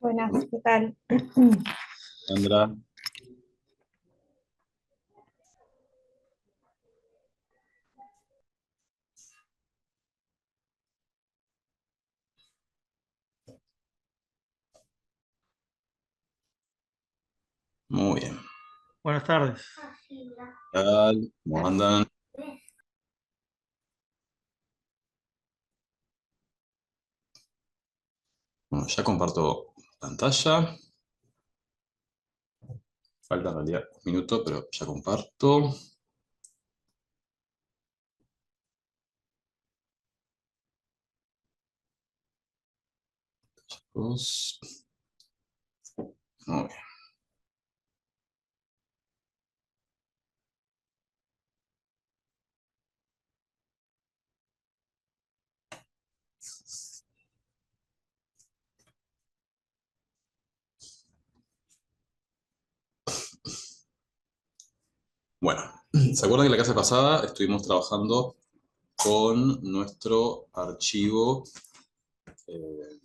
Buenas, ¿qué tal? Sandra, muy bien. Buenas tardes. ¿Qué tal? ¿Cómo andan? Bueno, ya comparto pantalla. Falta en realidad un minuto, pero ya comparto. Dos. Muy bien. Bueno, ¿se acuerdan que la clase pasada estuvimos trabajando con nuestro archivo? Un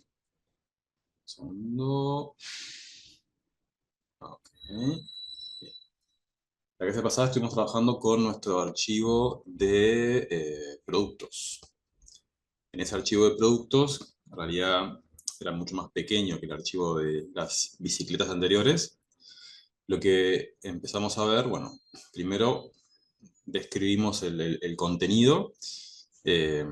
segundo. Ok. Bien. La clase pasada estuvimos trabajando con nuestro archivo de productos. En ese archivo de productos, en realidad era mucho más pequeño que el archivo de las bicicletas anteriores. Lo que empezamos a ver, bueno, primero describimos el contenido. Eh,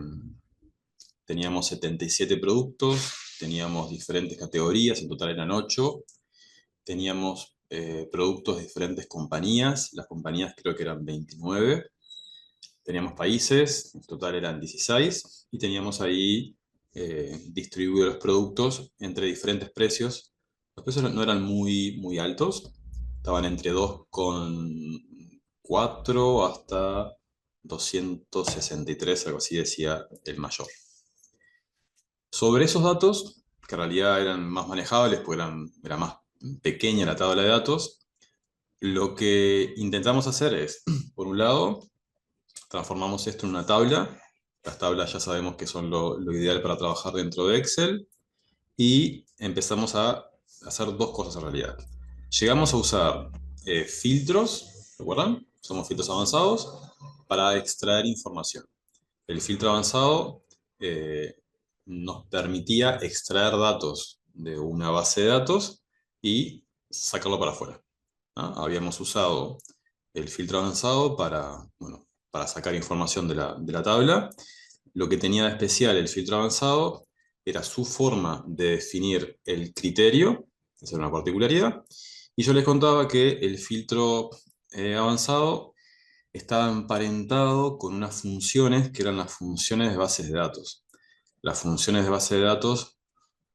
Teníamos 77 productos, teníamos diferentes categorías, en total eran 8. Teníamos productos de diferentes compañías, las compañías creo que eran 29. Teníamos países, en total eran 16, y teníamos ahí distribuidos los productos entre diferentes precios. Los precios no eran muy altos, estaban entre 2,4 hasta 263, algo así decía el mayor. Sobre esos datos, que en realidad eran más manejables, porque era más pequeña la tabla de datos, lo que intentamos hacer es, por un lado, transformamos esto en una tabla. Las tablas ya sabemos que son lo ideal para trabajar dentro de Excel. Y empezamos a hacer dos cosas en realidad. Llegamos a usar filtros, ¿recuerdan? Somos filtros avanzados para extraer información. El filtro avanzado eh, nos permitía extraer datos de una base de datos y sacarlo para afuera. ¿No? Habíamos usado el filtro avanzado bueno, para sacar información de la tabla. Lo que tenía de especial el filtro avanzado era su forma de definir el criterio, esa era una particularidad, y yo les contaba que el filtro avanzado estaba emparentado con unas funciones que eran las funciones de bases de datos. Las funciones de base de datos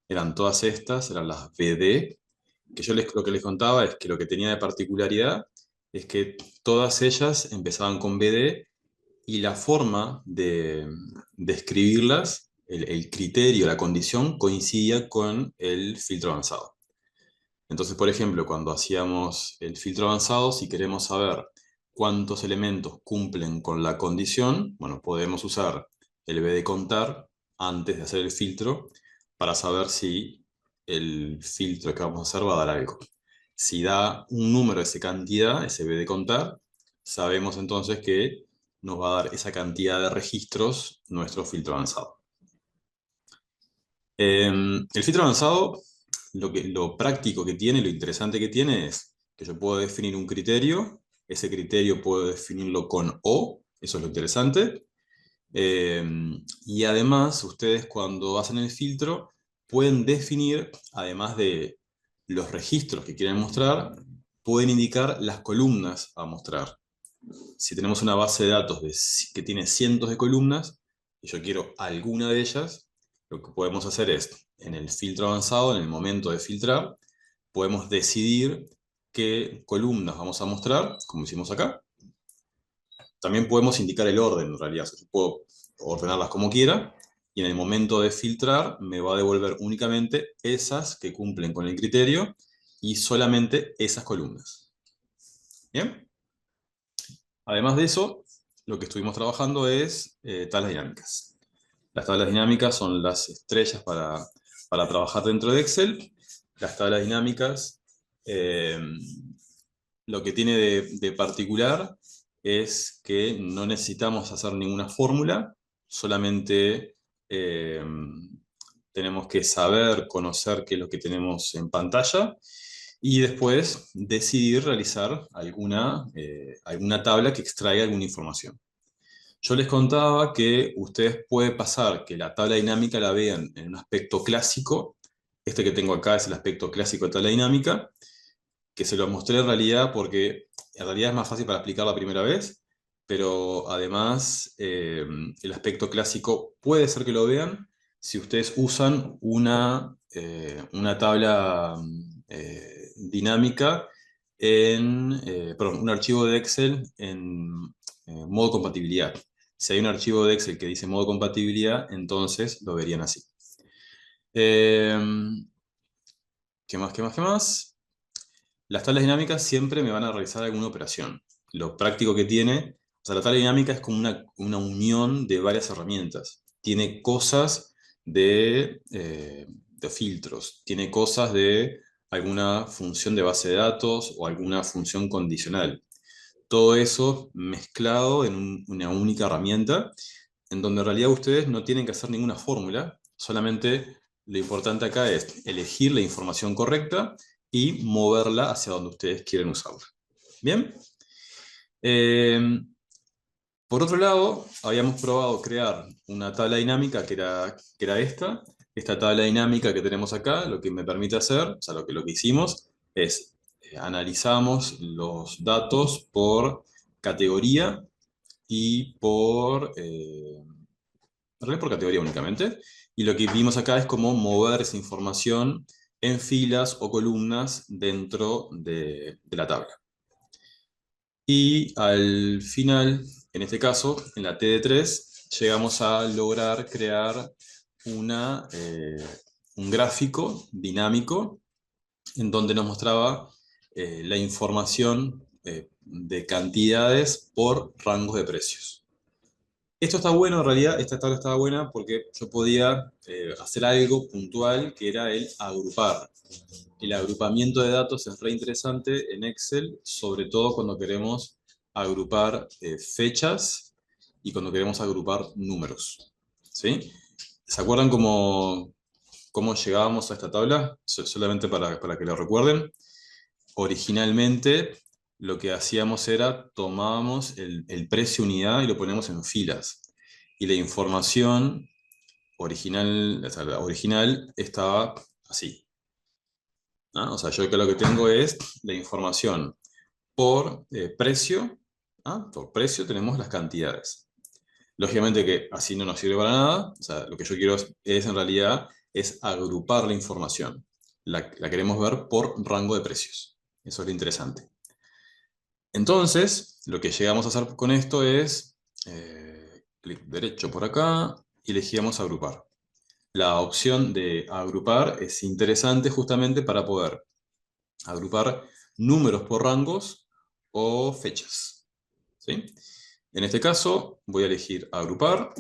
eran todas estas, eran las BD, que lo que les contaba es que lo que tenía de particularidad es que todas ellas empezaban con BD y la forma de escribirlas, el criterio, la condición, coincidía con el filtro avanzado. Entonces, por ejemplo, cuando hacíamos el filtro avanzado, si queremos saber cuántos elementos cumplen con la condición, bueno, podemos usar el B de contar antes de hacer el filtro para saber si el filtro que vamos a hacer va a dar algo. Si da un número, esa cantidad, ese B de contar, sabemos entonces que nos va a dar esa cantidad de registros nuestro filtro avanzado. El filtro avanzado, lo práctico que tiene, lo interesante que tiene es que yo puedo definir un criterio, ese criterio puedo definirlo con O, eso es lo interesante. Eh, y además, ustedes cuando hacen el filtro, pueden definir, además de los registros que quieren mostrar, pueden indicar las columnas a mostrar. Si tenemos una base de datos que tiene cientos de columnas y yo quiero alguna de ellas, lo que podemos hacer es, en el filtro avanzado, en el momento de filtrar, podemos decidir qué columnas vamos a mostrar, como hicimos acá. También podemos indicar el orden, en realidad. Yo puedo ordenarlas como quiera y en el momento de filtrar me va a devolver únicamente esas que cumplen con el criterio y solamente esas columnas. ¿Bien? Además de eso, lo que estuvimos trabajando es tablas dinámicas. Las tablas dinámicas son las estrellas para trabajar dentro de Excel. las tablas dinámicas, eh, lo que tiene de particular es que no necesitamos hacer ninguna fórmula, solamente eh, tenemos que saber, conocer qué es lo que tenemos en pantalla y después decidir realizar alguna tabla que extraiga alguna información. Yo les contaba que ustedes pueden pasar que la tabla dinámica la vean en un aspecto clásico. Este que tengo acá es el aspecto clásico de tabla dinámica, que se lo mostré en realidad porque en realidad es más fácil para explicar la primera vez, pero además el aspecto clásico puede ser que lo vean si ustedes usan una tabla dinámica perdón, un archivo de Excel en modo compatibilidad. Si hay un archivo de Excel que dice modo compatibilidad, entonces lo verían así. Eh, ¿Qué más, qué más, qué más? Las tablas dinámicas siempre me van a realizar alguna operación. Lo práctico que tiene, o sea, la tabla dinámica es como una unión de varias herramientas. Tiene cosas de filtros, tiene cosas de alguna función de base de datos o alguna función condicional. Todo eso mezclado en una única herramienta, en donde en realidad ustedes no tienen que hacer ninguna fórmula, solamente lo importante acá es elegir la información correcta y moverla hacia donde ustedes quieren usarla. Bien. Eh, por otro lado, habíamos probado crear una tabla dinámica que era esta tabla dinámica que tenemos acá, lo que me permite hacer, o sea, lo que hicimos es analizamos los datos por categoría y en realidad por categoría únicamente, y lo que vimos acá es cómo mover esa información en filas o columnas dentro de la tabla. Y al final, en este caso, en la TD3, llegamos a lograr crear un gráfico dinámico en donde nos mostraba la información de cantidades por rangos de precios. Esto está bueno, en realidad, esta tabla estaba buena porque yo podía hacer algo puntual que era el agrupar. El agrupamiento de datos es re interesante en Excel, sobre todo cuando queremos agrupar fechas y cuando queremos agrupar números. ¿Sí? ¿Se acuerdan cómo llegábamos a esta tabla? Solamente para que lo recuerden. Originalmente lo que hacíamos era tomábamos el precio unidad y lo poníamos en filas. Y la información original, o sea, la original estaba así. ¿No? O sea, yo acá lo que tengo es la información por precio. ¿Ah? Por precio tenemos las cantidades. Lógicamente que así no nos sirve para nada. O sea, lo que yo quiero es en realidad es agrupar la información. La queremos ver por rango de precios. Eso es lo interesante. Entonces, lo que llegamos a hacer con esto es clic derecho por acá y elegíamos agrupar. La opción de agrupar es interesante justamente para poder agrupar números por rangos o fechas. ¿Sí? En este caso voy a elegir agrupar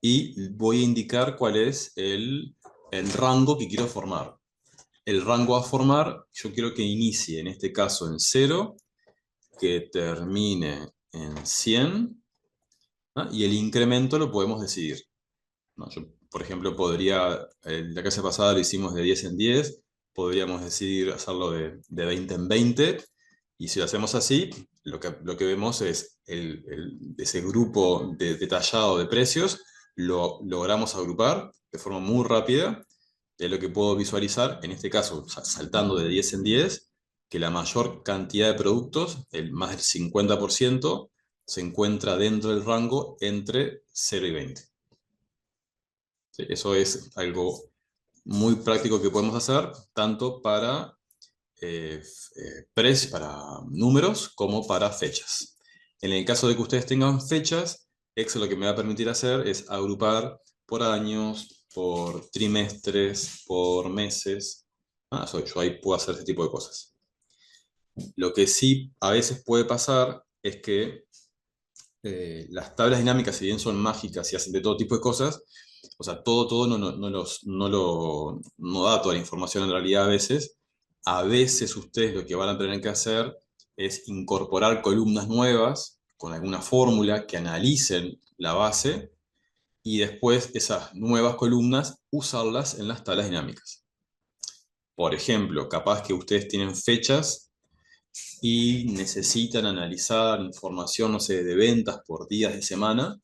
y voy a indicar cuál es el rango que quiero formar. El rango a formar yo quiero que inicie en este caso en 0, que termine en 100, ¿ah? Y el incremento lo podemos decidir. ¿No? Yo, por ejemplo, la clase pasada lo hicimos de 10 en 10, podríamos decidir hacerlo de 20 en 20, y si lo hacemos así, lo que vemos es ese grupo detallado de precios, lo logramos agrupar de forma muy rápida, es lo que puedo visualizar, en este caso, saltando de 10 en 10, que la mayor cantidad de productos, más del 50%, se encuentra dentro del rango entre 0 y 20. Sí, eso es algo muy práctico que podemos hacer, tanto para números como para fechas. En el caso de que ustedes tengan fechas, Excel lo que me va a permitir hacer es agrupar por años, por trimestres, por meses. Yo ahí puedo hacer ese tipo de cosas. Lo que sí a veces puede pasar es que las tablas dinámicas, si bien son mágicas y hacen de todo tipo de cosas, o sea, todo no da toda la información en realidad a veces. A veces ustedes lo que van a tener que hacer es incorporar columnas nuevas con alguna fórmula que analicen la base y después esas nuevas columnas usarlas en las tablas dinámicas. Por ejemplo, capaz que ustedes tienen fechas y necesitan analizar información, no sé, de ventas por días de semana.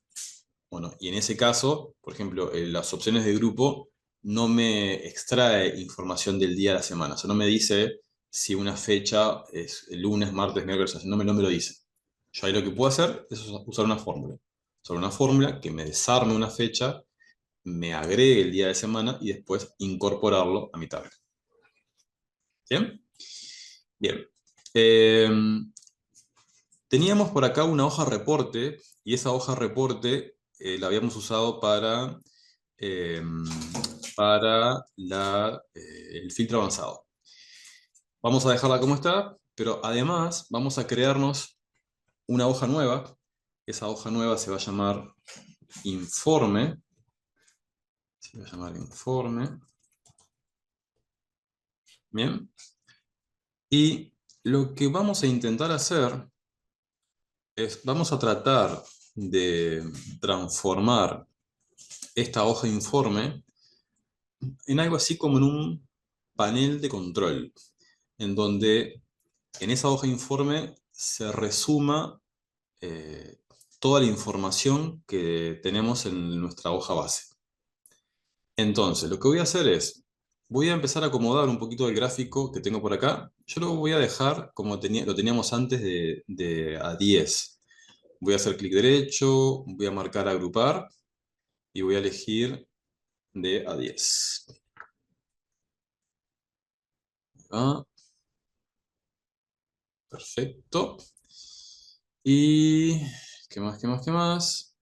Bueno, y en ese caso, por ejemplo, las opciones de grupo no me extrae información del día de la semana. O sea, no me dice si una fecha es el lunes, martes, miércoles, o sea, no me lo dice. Yo ahí lo que puedo hacer es usar una fórmula. Usar una fórmula que me desarme una fecha, me agregue el día de semana y después incorporarlo a mi tabla. ¿Bien? Bien. Eh, Teníamos por acá una hoja reporte y esa hoja reporte la habíamos usado eh, para el filtro avanzado. Vamos a dejarla como está, pero además vamos a crearnos una hoja nueva. Esa hoja nueva se va a llamar informe. Se va a llamar informe. Bien. Y lo que vamos a intentar hacer es, vamos a tratar de transformar esta hoja informe en algo así como en un panel de control, en donde en esa hoja informe se resuma eh, toda la información que tenemos en nuestra hoja base. Entonces, lo que voy a hacer es, voy a empezar a acomodar un poquito el gráfico que tengo por acá. Yo lo voy a dejar como lo teníamos antes de A10. Voy a hacer clic derecho, voy a marcar agrupar y voy a elegir de A10. Ah, perfecto. Y, ¿qué más, qué más, qué más?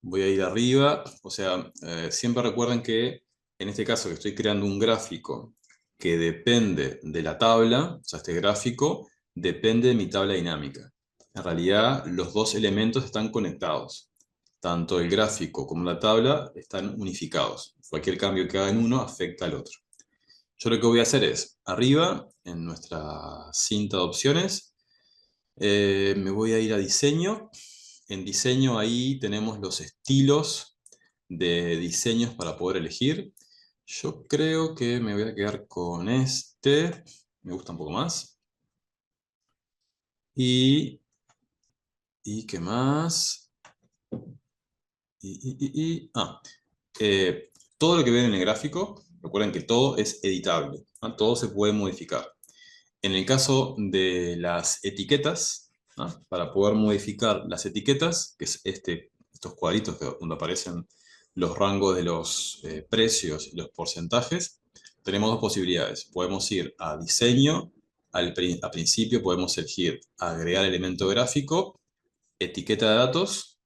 Voy a ir arriba. O sea, siempre recuerden que en este caso que estoy creando un gráfico que depende de la tabla, o sea, este gráfico depende de mi tabla dinámica. En realidad, los dos elementos están conectados. Tanto el gráfico como la tabla están unificados. Cualquier cambio que haga en uno afecta al otro. Yo lo que voy a hacer es, arriba, en nuestra cinta de opciones, me voy a ir a diseño. En diseño ahí tenemos los estilos de diseños para poder elegir. Yo creo que me voy a quedar con este. Me gusta un poco más. Y, ¿y qué más? Ah, todo lo que ven en el gráfico, recuerden que todo es editable, ¿no? Todo se puede modificar. En el caso de las etiquetas, ¿no? Para poder modificar las etiquetas, que es estos cuadritos donde aparecen los rangos de los precios y los porcentajes, tenemos dos posibilidades. Podemos ir a diseño, a principio podemos elegir agregar elemento gráfico, etiqueta de datos,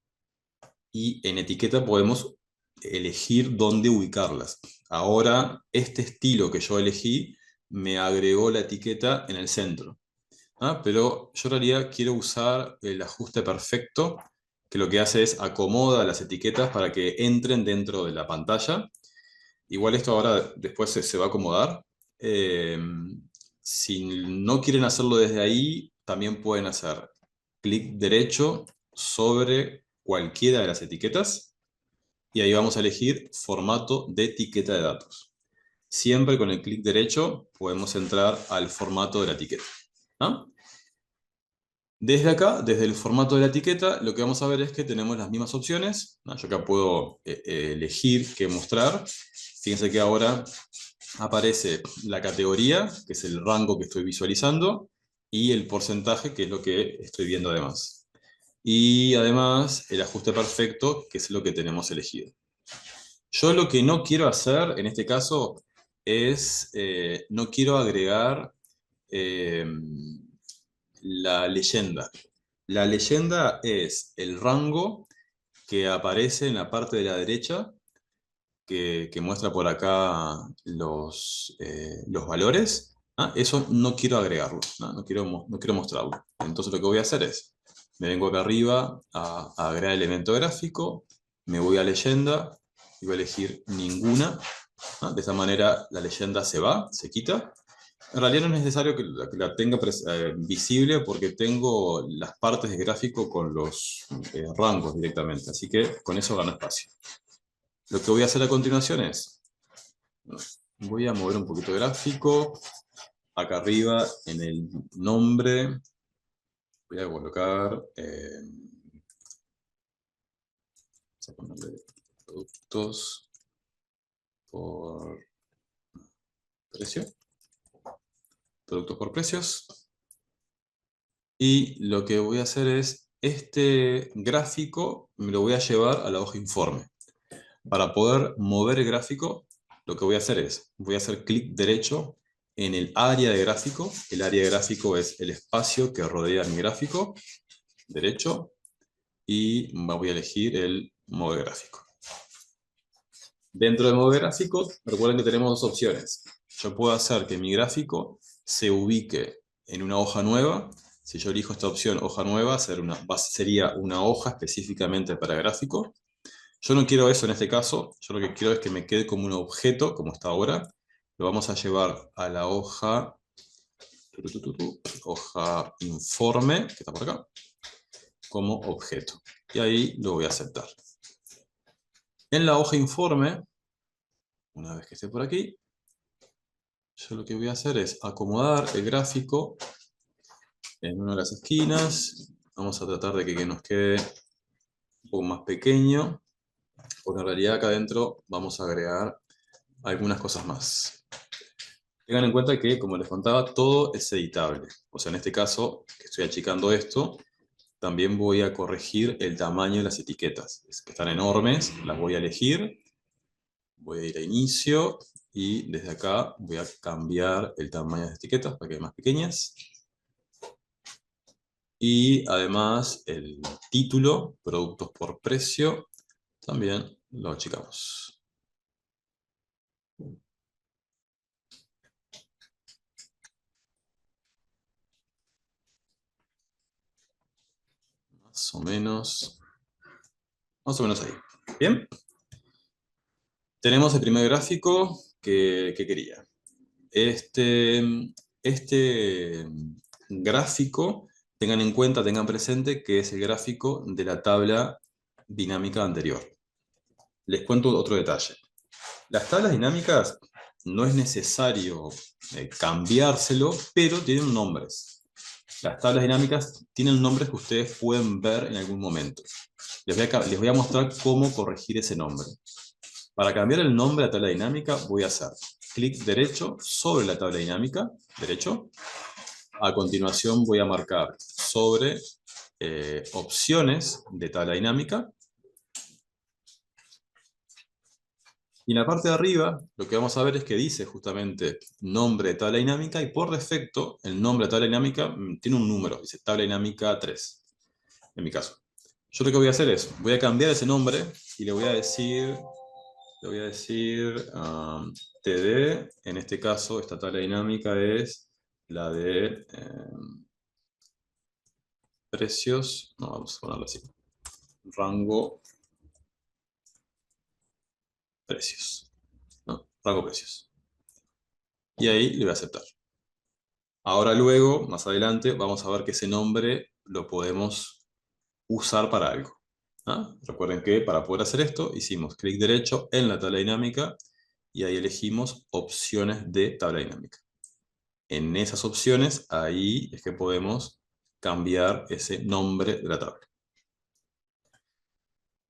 y en etiqueta podemos elegir dónde ubicarlas. Ahora, este estilo que yo elegí me agregó la etiqueta en el centro. Pero yo en realidad quiero usar el ajuste perfecto, que lo que hace es acomoda las etiquetas para que entren dentro de la pantalla. Igual esto ahora después se va a acomodar. Eh, si no quieren hacerlo desde ahí, también pueden hacer clic derecho sobre cualquiera de las etiquetas y ahí vamos a elegir formato de etiqueta de datos. Siempre con el clic derecho podemos entrar al formato de la etiqueta. ¿Ah? Desde acá, desde el formato de la etiqueta, lo que vamos a ver es que tenemos las mismas opciones. Yo acá puedo elegir qué mostrar. Fíjense que ahora aparece la categoría, que es el rango que estoy visualizando, y el porcentaje, que es lo que estoy viendo además. Y además el ajuste perfecto, que es lo que tenemos elegido. Yo lo que no quiero hacer en este caso es, no quiero agregar eh, la leyenda. La leyenda es el rango que aparece en la parte de la derecha, que muestra por acá los valores. Eso no quiero agregarlo, no quiero mostrarlo. Entonces lo que voy a hacer es, Me vengo acá arriba a agregar elemento gráfico, me voy a leyenda y voy a elegir ninguna. ¿No? De esa manera la leyenda se va, se quita. En realidad no es necesario que la tenga visible porque tengo las partes de gráfico con los rangos directamente, así que con eso gano espacio. Lo que voy a hacer a continuación es, voy a mover un poquito de gráfico, acá arriba en el nombre, voy a colocar, vamos a ponerle productos por precio, productos por precios, y lo que voy a hacer es, este gráfico me lo voy a llevar a la hoja informe. Para poder mover el gráfico, lo que voy a hacer es, voy a hacer clic derecho en el área de gráfico. El área de gráfico es el espacio que rodea mi gráfico, derecho, y voy a elegir el mover gráfico. Dentro de mover gráfico, recuerden que tenemos dos opciones. Yo puedo hacer que mi gráfico se ubique en una hoja nueva. Si yo elijo esta opción, hoja nueva, sería una hoja específicamente para gráfico. Yo no quiero eso en este caso, yo lo que quiero es que me quede como un objeto, como está ahora. Lo vamos a llevar a la hoja, hoja informe, que está por acá, como objeto. Y ahí lo voy a aceptar. En la hoja informe, una vez que esté por aquí, yo lo que voy a hacer es acomodar el gráfico en una de las esquinas. Vamos a tratar de que nos quede un poco más pequeño, porque en realidad acá adentro vamos a agregar algunas cosas más. Tengan en cuenta que, como les contaba, todo es editable. O sea, en este caso, que estoy achicando esto, también voy a corregir el tamaño de las etiquetas. Es que están enormes, las voy a elegir, voy a ir a inicio y desde acá voy a cambiar el tamaño de las etiquetas para que queden más pequeñas. Y además el título, productos por precio, también lo achicamos. Más o menos ahí. Bien, tenemos el primer gráfico que quería. Este gráfico, tengan en cuenta, tengan presente que es el gráfico de la tabla dinámica anterior. Les cuento otro detalle. Las tablas dinámicas no es necesario cambiárselo, pero tienen nombres. Las tablas dinámicas tienen nombres que ustedes pueden ver en algún momento. Les voy a mostrar cómo corregir ese nombre. Para cambiar el nombre a tabla dinámica voy a hacer clic derecho sobre la tabla dinámica, derecho. A continuación voy a marcar sobre opciones de tabla dinámica. Y en la parte de arriba lo que vamos a ver es que dice justamente nombre de tabla dinámica y por defecto el nombre de tabla dinámica tiene un número, dice tabla dinámica 3, en mi caso. Yo lo que voy a hacer es, voy a cambiar ese nombre y le voy a decir TD, en este caso esta tabla dinámica es la de precios, no, vamos a ponerlo así, rango precios, ¿no? Rango precios. Y ahí le voy a aceptar. Ahora luego, más adelante, vamos a ver que ese nombre lo podemos usar para algo. ¿Ah? Recuerden que para poder hacer esto, hicimos clic derecho en la tabla dinámica y ahí elegimos opciones de tabla dinámica. En esas opciones, ahí es que podemos cambiar ese nombre de la tabla.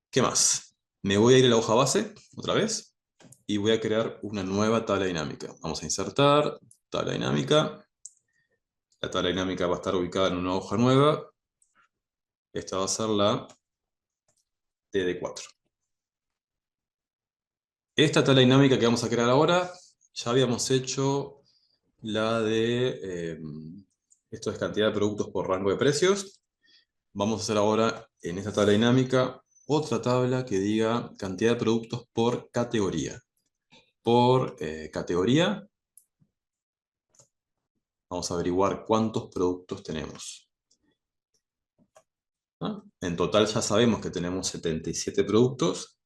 ¿Qué más? Me voy a ir a la hoja base, otra vez, y voy a crear una nueva tabla dinámica. Vamos a insertar, tabla dinámica. La tabla dinámica va a estar ubicada en una hoja nueva. Esta va a ser la TD4. Esta tabla dinámica que vamos a crear ahora, ya habíamos hecho la de, esto es cantidad de productos por rango de precios. Vamos a hacer ahora en esta tabla dinámica otra tabla que diga cantidad de productos por categoría. Por categoría, vamos a averiguar cuántos productos tenemos. ¿no? En total ya sabemos que tenemos 77 productos.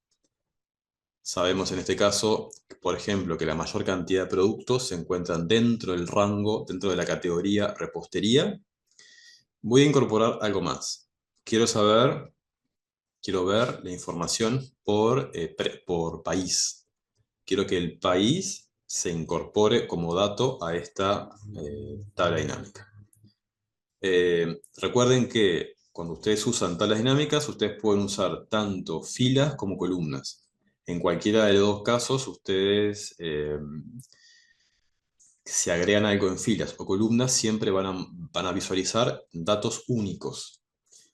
Sabemos en este caso, por ejemplo, que la mayor cantidad de productos se encuentran dentro del rango, dentro de la categoría repostería. Voy a incorporar algo más. Quiero ver la información por país. Quiero que el país se incorpore como dato a esta tabla dinámica. Recuerden que cuando ustedes usan tablas dinámicas, ustedes pueden usar tanto filas como columnas. En cualquiera de los dos casos, ustedes, si agregan algo en filas o columnas, siempre van a visualizar datos únicos.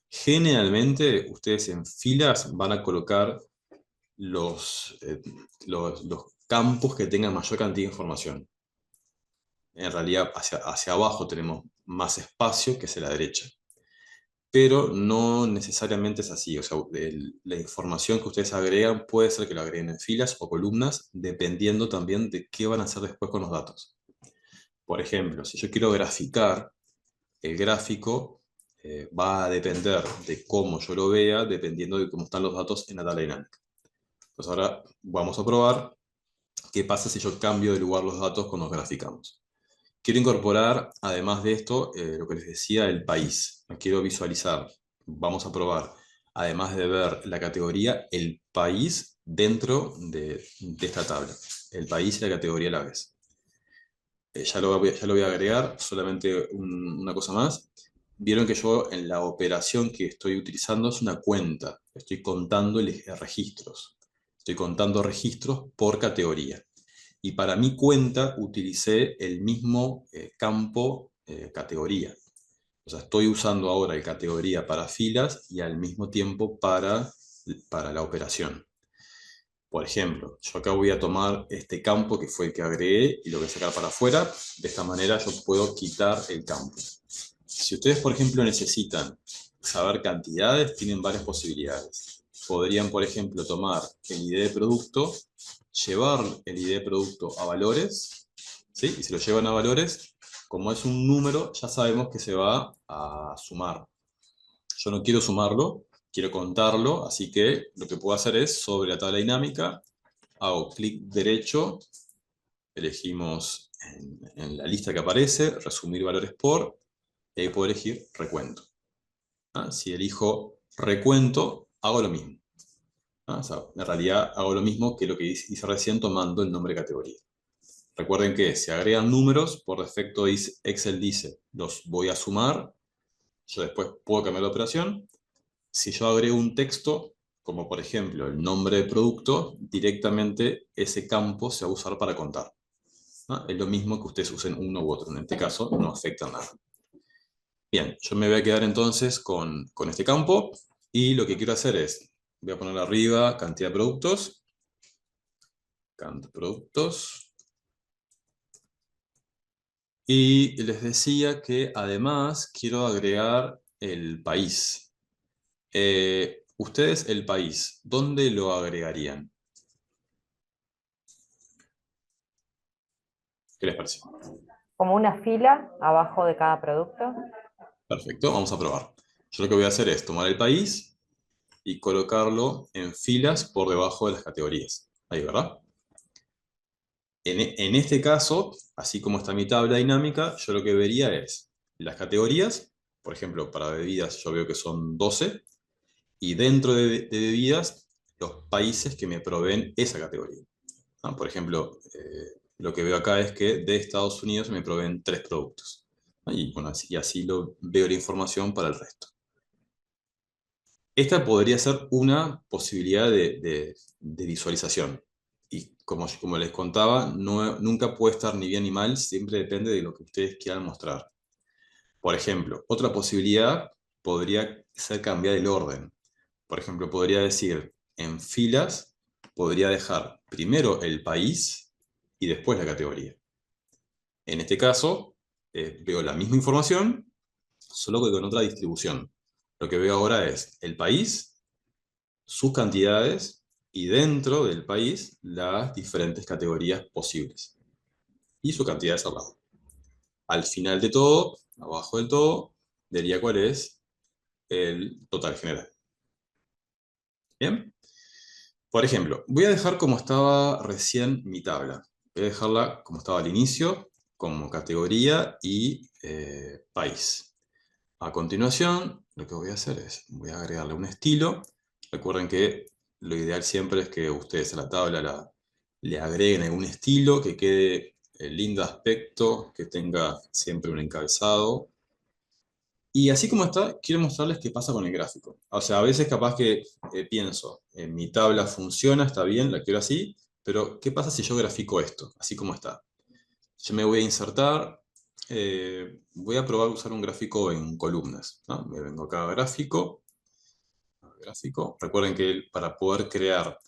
Generalmente, ustedes en filas van a colocar los, eh, los campos que tengan mayor cantidad de información. En realidad, hacia abajo tenemos más espacio que hacia la derecha. Pero no necesariamente es así. O sea, la información que ustedes agregan puede ser que lo agreguen en filas o columnas, dependiendo también de qué van a hacer después con los datos. Por ejemplo, si yo quiero graficar, el gráfico va a depender de cómo yo lo vea, dependiendo de cómo están los datos en la tabla dinámica. Entonces ahora vamos a probar qué pasa si yo cambio de lugar los datos cuando los graficamos. Quiero incorporar, además de esto, lo que les decía, el país. Quiero visualizar, vamos a probar, además de ver la categoría, el país dentro de esta tabla. El país y la categoría a la vez. Ya lo voy a agregar, solamente una cosa más. Vieron que yo en la operación que estoy utilizando es una cuenta. Estoy contando registros. Estoy contando registros por categoría. Y para mi cuenta utilicé el mismo campo categoría. O sea, estoy usando ahora el categoría para filas y al mismo tiempo para la operación. Por ejemplo, yo acá voy a tomar este campo que fue el que agregué y lo voy a sacar para afuera. De esta manera yo puedo quitar el campo. Si ustedes, por ejemplo, necesitan saber cantidades, tienen varias posibilidades. Podrían, por ejemplo, tomar el ID de producto, llevar el ID de producto a valores, ¿sí? Y si lo llevan a valores, como es un número, ya sabemos que se va a sumar. Yo no quiero sumarlo, quiero contarlo, así que lo que puedo hacer es, sobre la tabla dinámica, hago clic derecho, elegimos en la lista que aparece, resumir valores por, y ahí puedo elegir recuento. ¿Ah? Si elijo recuento, hago lo mismo. ¿Ah? O sea, en realidad hago lo mismo que lo que hice recién tomando el nombre de categoría. Recuerden que si agregan números, por defecto Excel dice, los voy a sumar, yo después puedo cambiar la operación. Si yo agrego un texto, como por ejemplo el nombre de producto, directamente ese campo se va a usar para contar. ¿Ah? Es lo mismo que ustedes usen uno u otro. En este caso no afecta nada. Bien, yo me voy a quedar entonces con este campo y lo que quiero hacer es, voy a poner arriba cantidad de productos, y les decía que además quiero agregar el país. Ustedes el país, ¿dónde lo agregarían? ¿Qué les parece? Como una fila abajo de cada producto. Perfecto, vamos a probar. Yo lo que voy a hacer es tomar el país y colocarlo en filas por debajo de las categorías. Ahí, ¿verdad? En este caso, así como está mi tabla dinámica, yo lo que vería es las categorías, por ejemplo, para bebidas yo veo que son 12, y dentro de bebidas, los países que me proveen esa categoría. ¿Ah? Por ejemplo, lo que veo acá es que de Estados Unidos me proveen 3 productos. ¿Ah? Y bueno, así lo veo la información para el resto. Esta podría ser una posibilidad de visualización. Y como les contaba, nunca puede estar ni bien ni mal, siempre depende de lo que ustedes quieran mostrar. Por ejemplo, otra posibilidad podría ser cambiar el orden. Por ejemplo, podría decir en filas, podría dejar primero el país y después la categoría. En este caso, veo la misma información, solo que con otra distribución. Lo que veo ahora es el país, sus cantidades y dentro del país las diferentes categorías posibles y su cantidad al lado. Al final de todo, abajo del todo, vería cuál es el total general. ¿Bien? Por ejemplo, voy a dejar como estaba recién mi tabla. Voy a dejarla como estaba al inicio, como categoría y país. A continuación, lo que voy a hacer es, voy a agregarle un estilo. Recuerden que lo ideal siempre es que ustedes a la tabla le agreguen algún estilo, que quede el lindo aspecto, que tenga siempre un encabezado. Y así como está, quiero mostrarles qué pasa con el gráfico. O sea, a veces capaz que pienso, mi tabla funciona, está bien, la quiero así, pero ¿qué pasa si yo grafico esto, así como está? Yo me voy a insertar, voy a probar usar un gráfico en columnas, ¿no? Me vengo acá a gráfico. Recuerden que para poder crear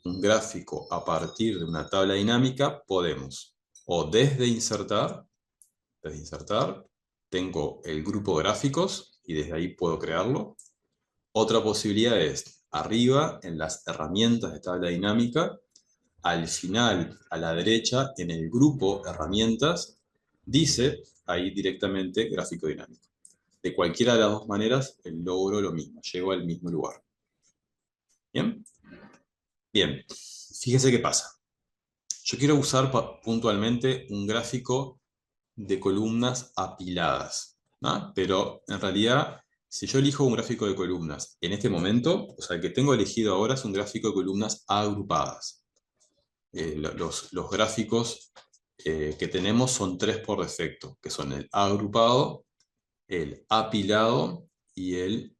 un gráfico a partir de una tabla dinámica, podemos o desde insertar, tengo el grupo gráficos y desde ahí puedo crearlo. Otra posibilidad es arriba en las herramientas de tabla dinámica, al final, a la derecha, en el grupo herramientas, dice ahí directamente gráfico dinámico. De cualquiera de las dos maneras, logro lo mismo, llego al mismo lugar. ¿Bien? Bien, fíjese qué pasa. Yo quiero usar puntualmente un gráfico de columnas apiladas, ¿no? Pero en realidad, si yo elijo un gráfico de columnas en este momento, o sea, el que tengo elegido ahora es un gráfico de columnas agrupadas. Los gráficos que tenemos son tres por defecto, que son el agrupado, el apilado y el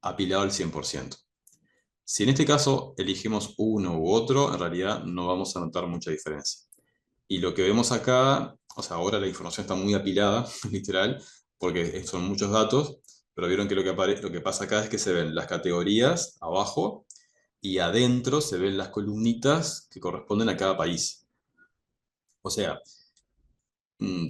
apilado al 100%. Si en este caso elegimos uno u otro, en realidad no vamos a notar mucha diferencia. Y lo que vemos acá, o sea, ahora la información está muy apilada, literal, porque son muchos datos, pero vieron que lo que pasa acá es que se ven las categorías abajo y adentro se ven las columnitas que corresponden a cada país. O sea, mm,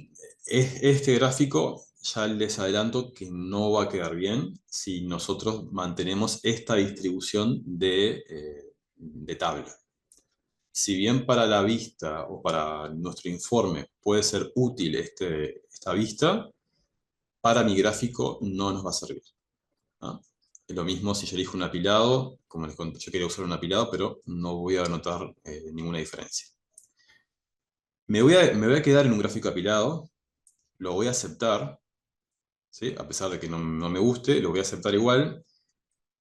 este gráfico ya les adelanto que no va a quedar bien si nosotros mantenemos esta distribución de tabla. Si bien para la vista o para nuestro informe puede ser útil esta vista, para mi gráfico no nos va a servir, ¿no? Es lo mismo si yo elijo un apilado, como les conté, yo quería usar un apilado, pero no voy a notar ninguna diferencia. Me voy a quedar en un gráfico apilado, lo voy a aceptar, ¿sí? A pesar de que no me guste, lo voy a aceptar igual.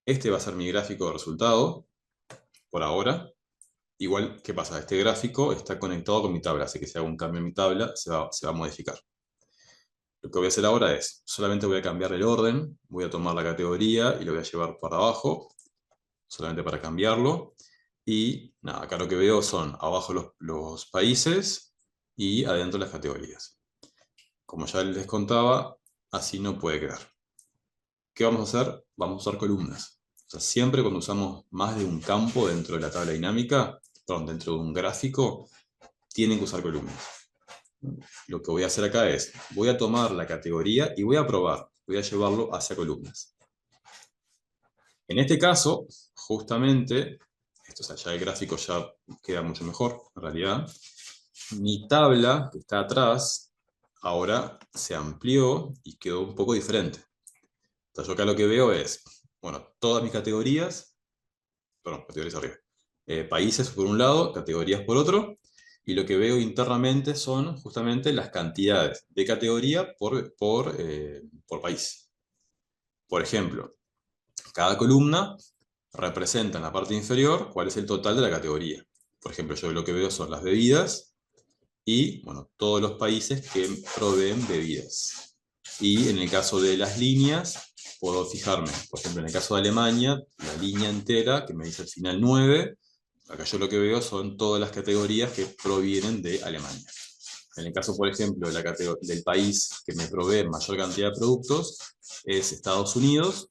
Este va a ser mi gráfico de resultado, por ahora. Igual, ¿qué pasa? Este gráfico está conectado con mi tabla, así que si hago un cambio en mi tabla, se va a modificar. Lo que voy a hacer ahora es, solamente voy a cambiar el orden, voy a tomar la categoría y lo voy a llevar para abajo, solamente para cambiarlo. Y nada, acá lo que veo son abajo los países y adentro las categorías. Como ya les contaba, así no puede quedar. ¿Qué vamos a hacer? Vamos a usar columnas. O sea, siempre cuando usamos más de un campo dentro de la tabla dinámica, perdón, dentro de un gráfico, tienen que usar columnas. Lo que voy a hacer acá es, voy a tomar la categoría y voy a probar, voy a llevarlo hacia columnas. En este caso, justamente, esto, o sea, ya el gráfico ya queda mucho mejor, en realidad. Mi tabla, que está atrás, ahora se amplió y quedó un poco diferente. Entonces yo acá lo que veo es, bueno, todas mis categorías, perdón, categorías arriba. Países por un lado, categorías por otro, y lo que veo internamente son justamente las cantidades de categoría por país. Por ejemplo, cada columna representa en la parte inferior cuál es el total de la categoría. Por ejemplo, yo lo que veo son las bebidas y, bueno, todos los países que proveen bebidas. Y en el caso de las líneas, puedo fijarme, por ejemplo, en el caso de Alemania, la línea entera, que me dice al final 9, acá yo lo que veo son todas las categorías que provienen de Alemania. En el caso, por ejemplo, del país que me provee mayor cantidad de productos, es Estados Unidos,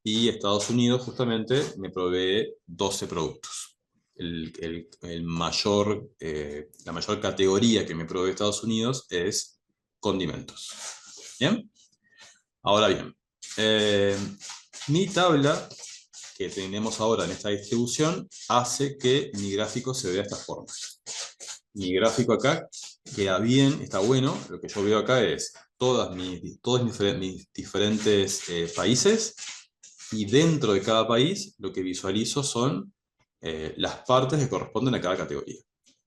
y Estados Unidos justamente me provee 12 productos. La mayor categoría que me provee Estados Unidos es condimentos. ¿Bien? Ahora bien, mi tabla que tenemos ahora en esta distribución hace que mi gráfico se vea de esta forma. Mi gráfico acá queda bien, está bueno. Lo que yo veo acá es todos mis diferentes países Y dentro de cada país, lo que visualizo son las partes que corresponden a cada categoría,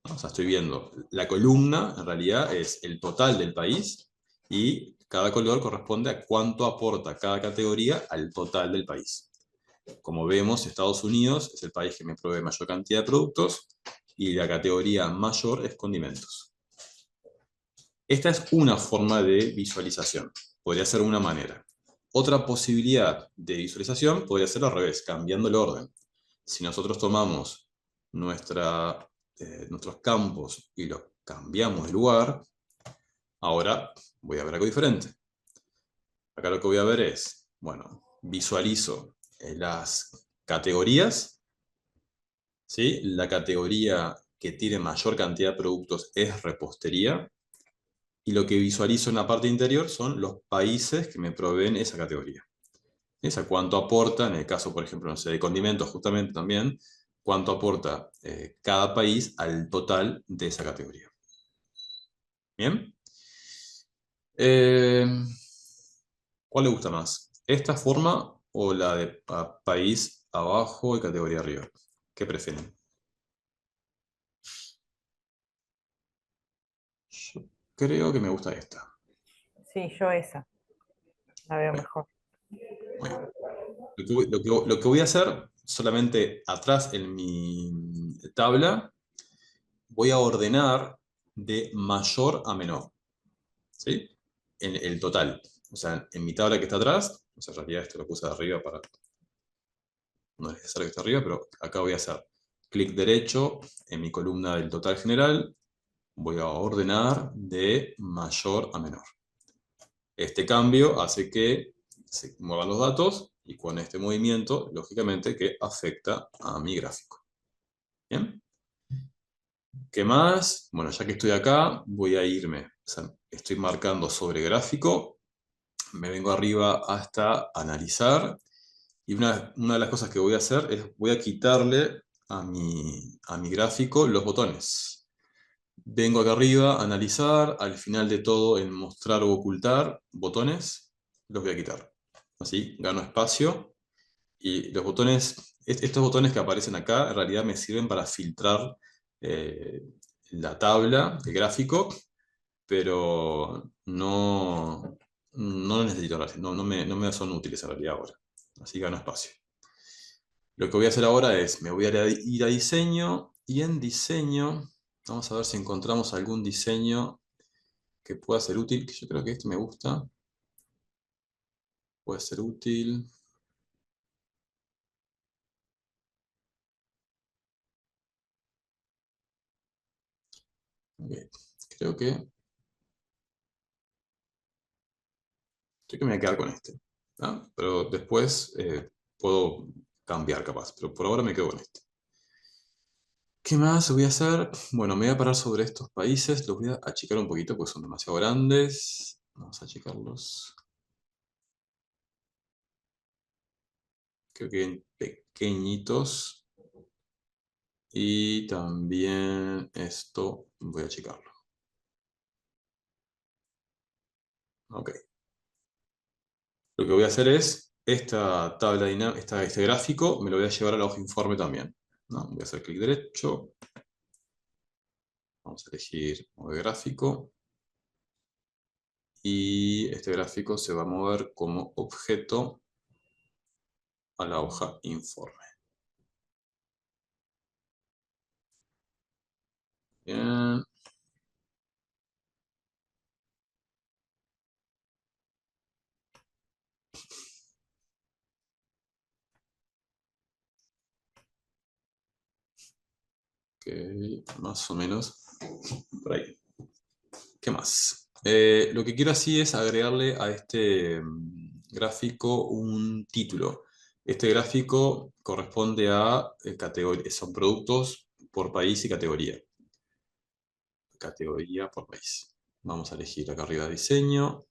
¿no? O sea, estoy viendo la columna, en realidad es el total del país, y cada color corresponde a cuánto aporta cada categoría al total del país. Como vemos, Estados Unidos es el país que me provee mayor cantidad de productos, y la categoría mayor es condimentos. Esta es una forma de visualización, podría ser una manera. Otra posibilidad de visualización podría ser al revés, cambiando el orden. Si nosotros tomamos nuestros campos y los cambiamos de lugar, ahora voy a ver algo diferente. Acá lo que voy a ver es, bueno, visualizo las categorías, ¿sí? La categoría que tiene mayor cantidad de productos es repostería, y lo que visualizo en la parte interior son los países que me proveen esa categoría. Esa cuánto aporta, en el caso, por ejemplo, no sé, de condimentos justamente también, cuánto aporta cada país al total de esa categoría. ¿Bien? Eh, ¿Cuál le gusta más? ¿Esta forma o la de país abajo y categoría arriba? ¿Qué prefieren? Yo creo que me gusta esta. Sí, yo esa, la veo Bueno, mejor. muy bien. Lo que voy a hacer, solamente atrás en mi tabla, voy a ordenar de mayor a menor, ¿sí? En el total. O sea, en mi tabla que está atrás, o sea, en realidad esto lo puse de arriba para... No es necesario que esté arriba, pero acá voy a hacer clic derecho en mi columna del total general, voy a ordenar de mayor a menor. Este cambio hace que se muevan los datos, y con este movimiento, lógicamente, que afecta a mi gráfico. ¿Bien? ¿Qué más? Bueno, ya que estoy acá, voy a irme. O sea, estoy marcando sobre gráfico, me vengo arriba hasta analizar, y una de las cosas que voy a hacer es voy a quitarle a mi gráfico los botones. Vengo acá arriba, analizar, al final de todo en mostrar o ocultar botones, los voy a quitar. Así gano espacio, y los botones, estos botones que aparecen acá, en realidad me sirven para filtrar eh, la tabla, el gráfico, pero no lo necesito, no me son útiles en realidad ahora. Así gano espacio. Lo que voy a hacer ahora es, me voy a ir a diseño, y en diseño, vamos a ver si encontramos algún diseño que pueda ser útil, que yo creo que este me gusta, puede ser útil. Ok, creo que me voy a quedar con este, ¿ah? Pero después puedo cambiar capaz, pero por ahora me quedo con este. ¿Qué más voy a hacer? Bueno, me voy a parar sobre estos países, los voy a achicar un poquito porque son demasiado grandes. Vamos a achicarlos. Creo que pequeñitos. Y también esto voy a achicarlo. Ok. Lo que voy a hacer es, esta tabla dinámica, este gráfico, me lo voy a llevar a la hoja informe también, ¿no? Voy a hacer clic derecho. Vamos a elegir mover gráfico. Y este gráfico se va a mover como objeto a la hoja informe. Bien. Ok, más o menos por ahí. ¿Qué más? Lo que quiero así es agregarle a este gráfico un título. Este gráfico corresponde a son productos por país y categoría. Categoría por país. Vamos a elegir acá arriba diseño.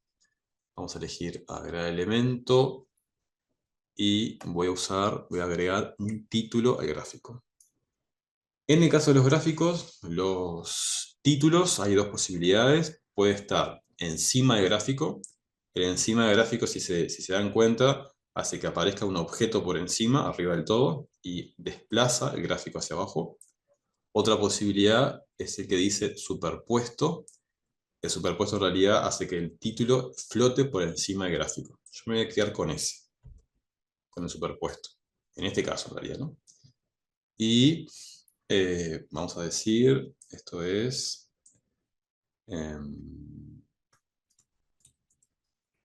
Vamos a elegir agregar elemento. Y voy a agregar un título al gráfico. En el caso de los gráficos, los títulos, hay dos posibilidades. Puede estar encima del gráfico. El encima del gráfico, si se dan cuenta, hace que aparezca un objeto por encima, arriba del todo, y desplaza el gráfico hacia abajo. Otra posibilidad es el que dice superpuesto. El superpuesto en realidad hace que el título flote por encima del gráfico. Yo me voy a quedar con ese, con el superpuesto. En este caso, en realidad, ¿no? Y vamos a decir, esto es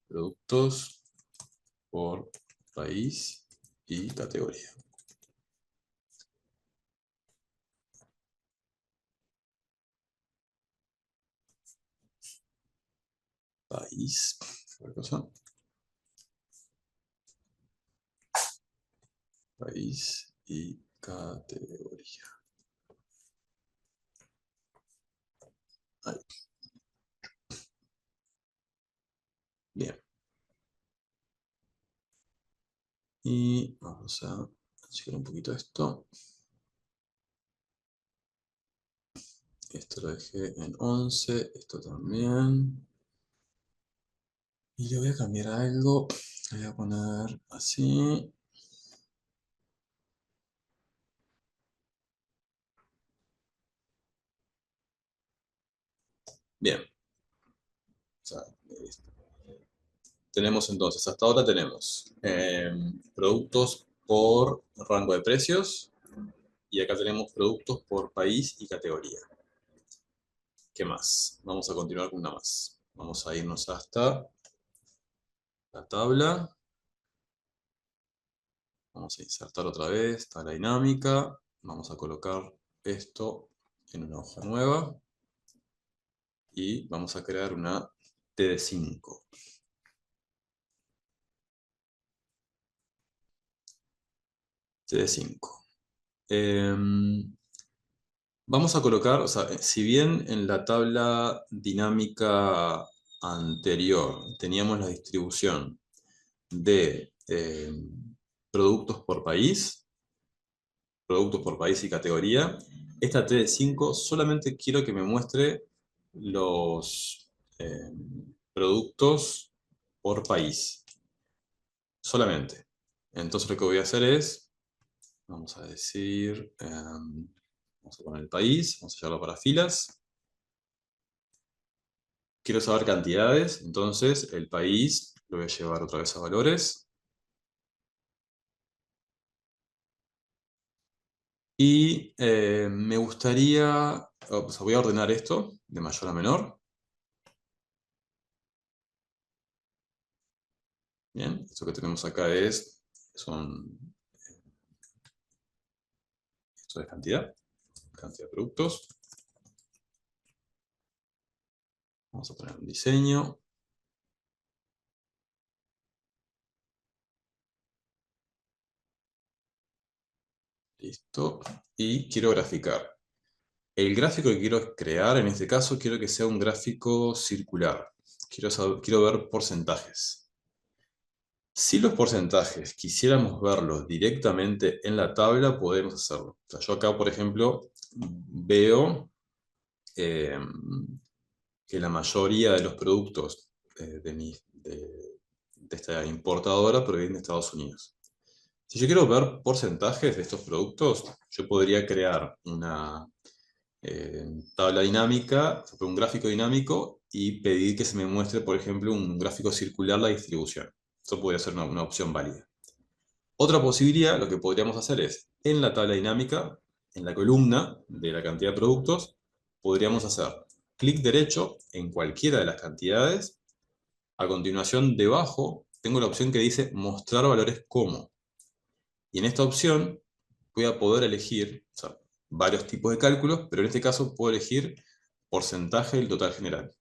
productos por país y categoría. País, ¿qué cosa? País y categoría. Ahí. Bien. Y vamos a achicar un poquito esto. Esto lo dejé en 11, esto también. Y le voy a cambiar algo. Le voy a poner así. Bien. O sea, tenemos entonces, hasta ahora tenemos productos por rango de precios. Y acá tenemos productos por país y categoría. ¿Qué más? Vamos a continuar con una más. Vamos a irnos hasta la tabla. Vamos a insertar otra vez tabla dinámica. Vamos a colocar esto en una hoja nueva. Y vamos a crear una T de 5. T de 5. Vamos a colocar, o sea, si bien en la tabla dinámica anterior teníamos la distribución de productos por país y categoría, esta T de 5 solamente quiero que me muestre los productos por país. Solamente. Entonces lo que voy a hacer es, vamos a decir, vamos a poner el país, vamos a llevarlo para filas. Quiero saber cantidades, entonces el país lo voy a llevar otra vez a valores. Y me gustaría, o sea, voy a ordenar esto de mayor a menor. Bien, esto que tenemos acá esto es cantidad de productos. Vamos a poner un diseño. Listo. Y quiero graficar. El gráfico que quiero crear, en este caso, quiero que sea un gráfico circular. Quiero ver porcentajes. Si los porcentajes quisiéramos verlos directamente en la tabla, podemos hacerlo. O sea, yo acá, por ejemplo, veo que la mayoría de los productos de esta importadora provienen de Estados Unidos. Si yo quiero ver porcentajes de estos productos, yo podría crear una tabla dinámica, un gráfico dinámico y pedir que se me muestre, por ejemplo, un gráfico circular la distribución. Eso podría ser una opción válida. Otra posibilidad, lo que podríamos hacer es, en la tabla dinámica, en la columna de la cantidad de productos, podríamos hacer clic derecho en cualquiera de las cantidades. A continuación, debajo, tengo la opción que dice mostrar valores como. Y en esta opción voy a poder elegir, o sea, varios tipos de cálculos, pero en este caso puedo elegir porcentaje del total general.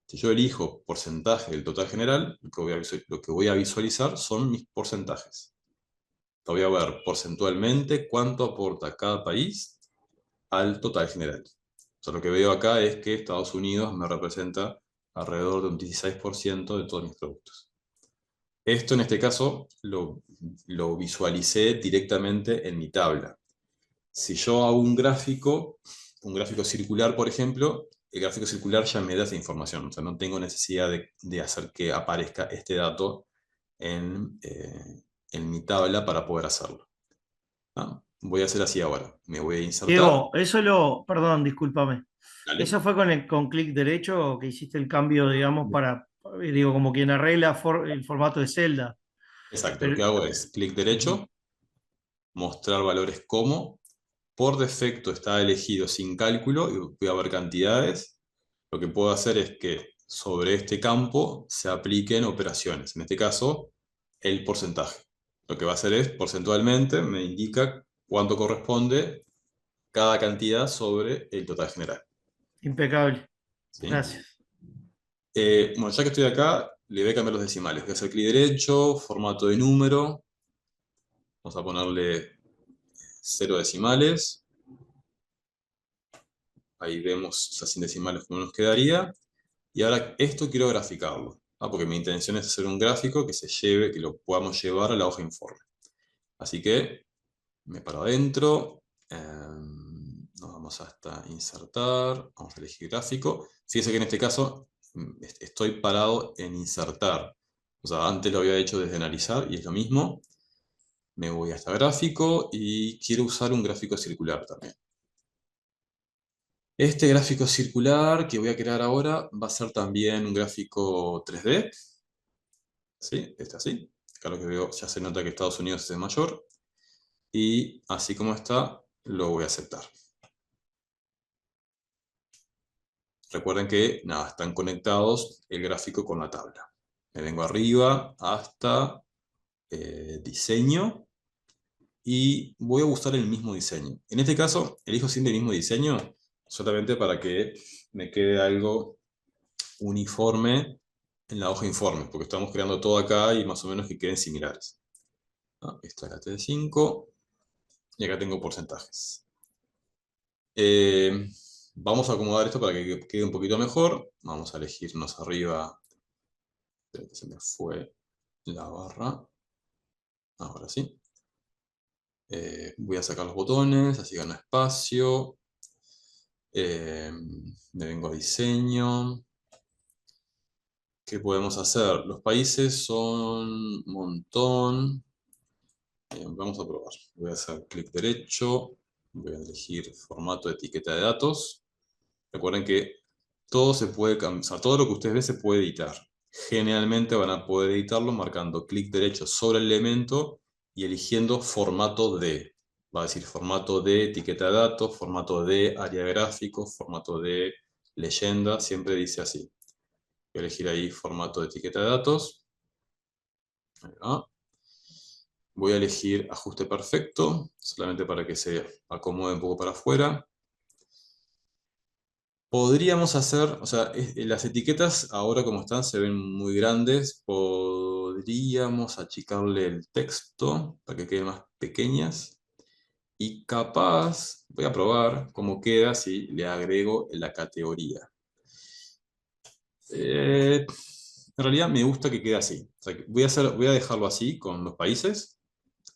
Si yo elijo porcentaje del total general, lo que voy a visualizar son mis porcentajes. Lo voy a ver porcentualmente cuánto aporta cada país al total general. O sea, lo que veo acá es que Estados Unidos me representa alrededor de un 16% de todos mis productos. Esto en este caso lo visualicé directamente en mi tabla. Si yo hago un gráfico circular, por ejemplo, el gráfico circular ya me da esa información. O sea, no tengo necesidad de hacer que aparezca este dato en mi tabla para poder hacerlo. ¿Ah? Voy a hacer así ahora. Me voy a insertar. Diego, perdón, discúlpame. ¿Eso Dale. fue con clic derecho que hiciste el cambio, digamos, digo, como quien arregla el formato de celda? Exacto. Lo Pero, que hago es clic ujú, derecho, mostrar valores como. Por defecto está elegido sin cálculo y voy a ver cantidades. Lo que puedo hacer es que sobre este campo se apliquen operaciones. En este caso, el porcentaje. Lo que va a hacer es, porcentualmente, me indica cuánto corresponde cada cantidad sobre el total general. impecable. ¿Sí? Gracias. Bueno, ya que estoy acá, le voy a cambiar los decimales. Voy a hacer clic derecho, formato de número. Vamos a ponerle 0 decimales. Ahí vemos ya sin decimales cómo nos quedaría. Y ahora esto quiero graficarlo, porque mi intención es hacer un gráfico que se lleve, que lo podamos llevar a la hoja informe. Así que me paro adentro, nos vamos hasta insertar, vamos a elegir gráfico. Fíjense que en este caso estoy parado en insertar. O sea, antes lo había hecho desde analizar y es lo mismo. Me voy hasta gráfico y quiero usar un gráfico circular también. Este gráfico circular que voy a crear ahora va a ser también un gráfico 3D. ¿Sí? Este así. Acá lo que veo ya se nota que Estados Unidos es el mayor. Y así como está, lo voy a aceptar. Recuerden que nada, están conectados el gráfico con la tabla. Me vengo arriba hasta diseño y voy a usar el mismo diseño. En este caso, elijo siempre el mismo diseño solamente para que me quede algo uniforme en la hoja informe, porque estamos creando todo acá y más o menos que queden similares. Ah, esta es la T5 y acá tengo porcentajes. Eh, Vamos a acomodar esto para que quede un poquito mejor. Vamos a elegirnos arriba. Espera que se me fue la barra. Ahora sí. Voy a sacar los botones, así gano espacio. Eh, Me vengo a diseño. ¿Qué podemos hacer? Los países son un montón. Vamos a probar. Voy a hacer clic derecho. Voy a elegir formato de etiqueta de datos. Recuerden que todo se puede cambiar, o sea, todo lo que ustedes ven se puede editar. Generalmente van a poder editarlo marcando clic derecho sobre el elemento y eligiendo formato de. Va a decir formato de etiqueta de datos, formato de área de gráfico, formato de leyenda, siempre dice así. Voy a elegir ahí formato de etiqueta de datos. Ahí va. Voy a elegir ajuste perfecto, solamente para que se acomode un poco para afuera. Podríamos hacer, o sea, las etiquetas ahora como están se ven muy grandes. Podríamos achicarle el texto para que queden más pequeñas. Y capaz, voy a probar cómo queda si le agrego la categoría. En realidad me gusta que quede así. O sea, voy a dejarlo así con los países,